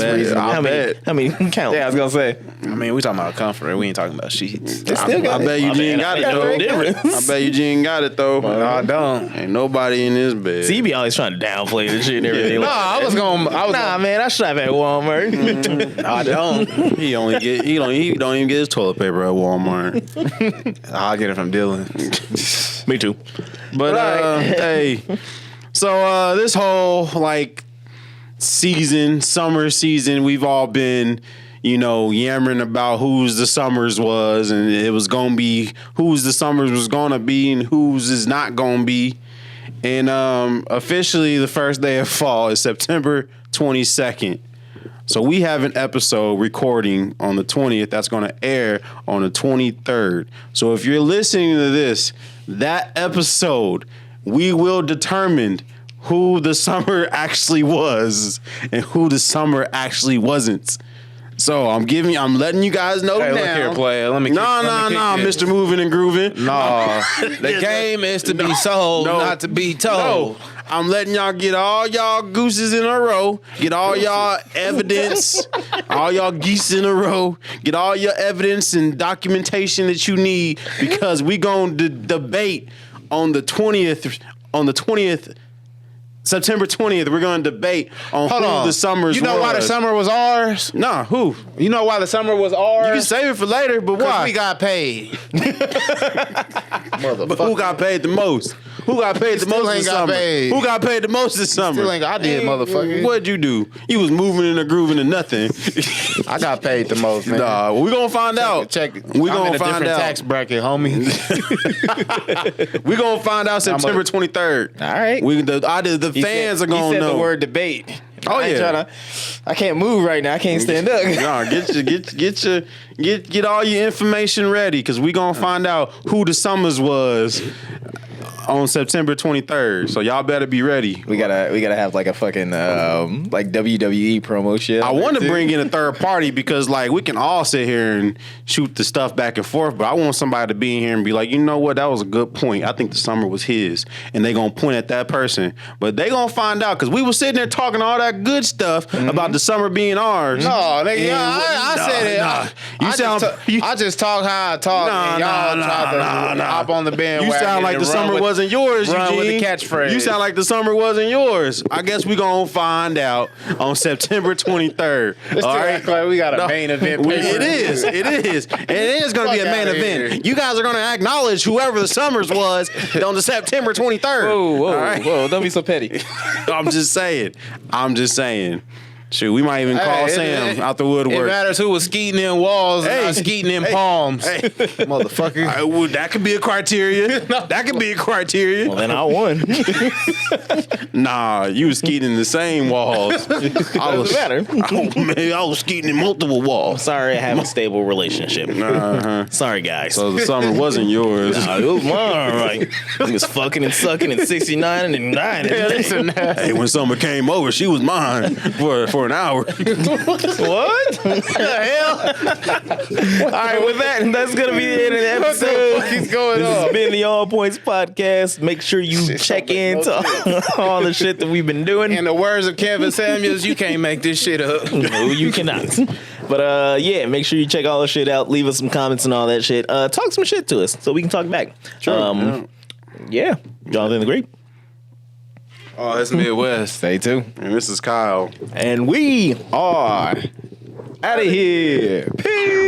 Speaker 3: bet.
Speaker 4: How many count?
Speaker 1: Yeah, I was gonna say.
Speaker 2: I mean, we talking about a comforter. We ain't talking about sheets.
Speaker 3: I bet Eugene got it though.
Speaker 4: Difference.
Speaker 3: I bet Eugene got it though.
Speaker 2: No, I don't.
Speaker 3: Ain't nobody in this bed.
Speaker 4: See, he be always trying to downplay this shit and everything.
Speaker 2: No, I was gonna.
Speaker 4: Man, I shop at Walmart.
Speaker 2: No, I don't.
Speaker 3: He don't even get his toilet paper at Walmart.
Speaker 2: I'll get it from Dylan.
Speaker 4: Me too.
Speaker 3: But hey, so this whole like summer season, we've all been, yammering about whose the summers was, and it was gonna be whose the summers was gonna be and whose is not gonna be. And officially, the first day of fall is September 22nd. So we have an episode recording on the 20th that's going to air on the 23rd. So if you're listening to this, that episode, we will determine who the summer actually was and who the summer actually wasn't. So I'm letting you guys know
Speaker 2: Hey,
Speaker 3: now.
Speaker 2: look here, player. Let me.
Speaker 3: No, Mr. Moving and Grooving.
Speaker 2: No, the game is to be sold, not to be told.
Speaker 3: No, I'm letting y'all get all y'all gooses in a row. Get all y'all evidence, all y'all geese in a row. Get all your evidence and documentation that you need, because we going to debate on the 20th. On the 20th. September 20th, we're going to debate on who the summers
Speaker 2: You know why the summer was ours?
Speaker 3: Nah, who?
Speaker 2: You know why the summer was ours?
Speaker 3: You can save it for later, but why?
Speaker 2: We got paid.
Speaker 3: But who got paid the most? Who got paid the most this summer? Who got paid the most this summer?
Speaker 2: I did, motherfucker.
Speaker 3: What'd you do? You was moving and grooving and nothing.
Speaker 2: I got paid the most, man.
Speaker 3: Nah, we gonna find out.
Speaker 2: Check.
Speaker 3: We
Speaker 2: I'm
Speaker 3: gonna
Speaker 2: in a
Speaker 3: find
Speaker 2: different
Speaker 3: out.
Speaker 2: tax bracket, homie.
Speaker 3: We gonna find out September 23rd.
Speaker 1: All right.
Speaker 3: The fans are gonna
Speaker 1: He said
Speaker 3: know.
Speaker 1: the word debate.
Speaker 3: Oh,
Speaker 1: I ain't
Speaker 3: yeah.
Speaker 1: I can't move right now. I can't stand up.
Speaker 3: Nah, get all your information ready, because we gonna find out who the summers was on September 23rd. So y'all better be ready.
Speaker 1: We gotta have like a fucking like WWE promo shit.
Speaker 3: I want to bring in a third party, because like we can all sit here and shoot the stuff back and forth, but I want somebody to be in here and be like, you know what, that was a good point. I think the summer was his, and they gonna point at that person, but they gonna find out, because we were sitting there talking all that good stuff about the summer being ours.
Speaker 2: No, nigga,
Speaker 3: And
Speaker 2: I said it. I just talk how I talk, and y'all try to hop on the bandwagon.
Speaker 3: You sound like the summer wasn't yours,
Speaker 2: run with the
Speaker 3: Eugene.
Speaker 2: catchphrase.
Speaker 3: You sound like the summer wasn't yours. I guess we gonna find out on September 23rd. All right,
Speaker 2: like we got a main event.
Speaker 3: It is. It is going to be a
Speaker 2: Fuck
Speaker 3: main
Speaker 2: outta
Speaker 3: event.
Speaker 2: here.
Speaker 3: You guys are going to acknowledge whoever the summers was on the September 23rd.
Speaker 1: Whoa,
Speaker 3: All right?
Speaker 1: whoa! Don't be so petty.
Speaker 3: I'm just saying. Shoot, we might even call Sam out the woodwork.
Speaker 2: It matters who was skeeting in walls and not skeeting in palms.
Speaker 3: Hey.
Speaker 2: Motherfucker.
Speaker 3: Well, that could be a criteria. That could be a criteria.
Speaker 4: Well, then I won.
Speaker 3: Nah, you was skeeting in the same walls.
Speaker 4: Doesn't matter.
Speaker 3: Maybe I was skeeting in multiple walls.
Speaker 4: Sorry, I have a stable relationship. Sorry, guys.
Speaker 3: So the summer wasn't yours.
Speaker 4: Nah, it was mine. Like, he was fucking and sucking in 69 and then 9.
Speaker 3: Hey, when summer came over, she was mine for an hour.
Speaker 4: What? The hell? All right, with that, that's going to be the end of the episode.
Speaker 2: What's going
Speaker 4: This
Speaker 2: on?
Speaker 4: has been the All Points Podcast. Make sure you check into all the shit that we've been doing.
Speaker 2: In the words of Kevin Samuels, you can't make this shit up.
Speaker 4: No, you cannot. But yeah, make sure you check all the shit out. Leave us some comments and all that shit. Talk some shit to us so we can talk back.
Speaker 3: Sure.
Speaker 4: Yeah. Jonathan the Great.
Speaker 2: Oh, it's Midwest.
Speaker 1: Stay tuned.
Speaker 3: And this is Kyle.
Speaker 4: And we
Speaker 1: Are out of here. Peace.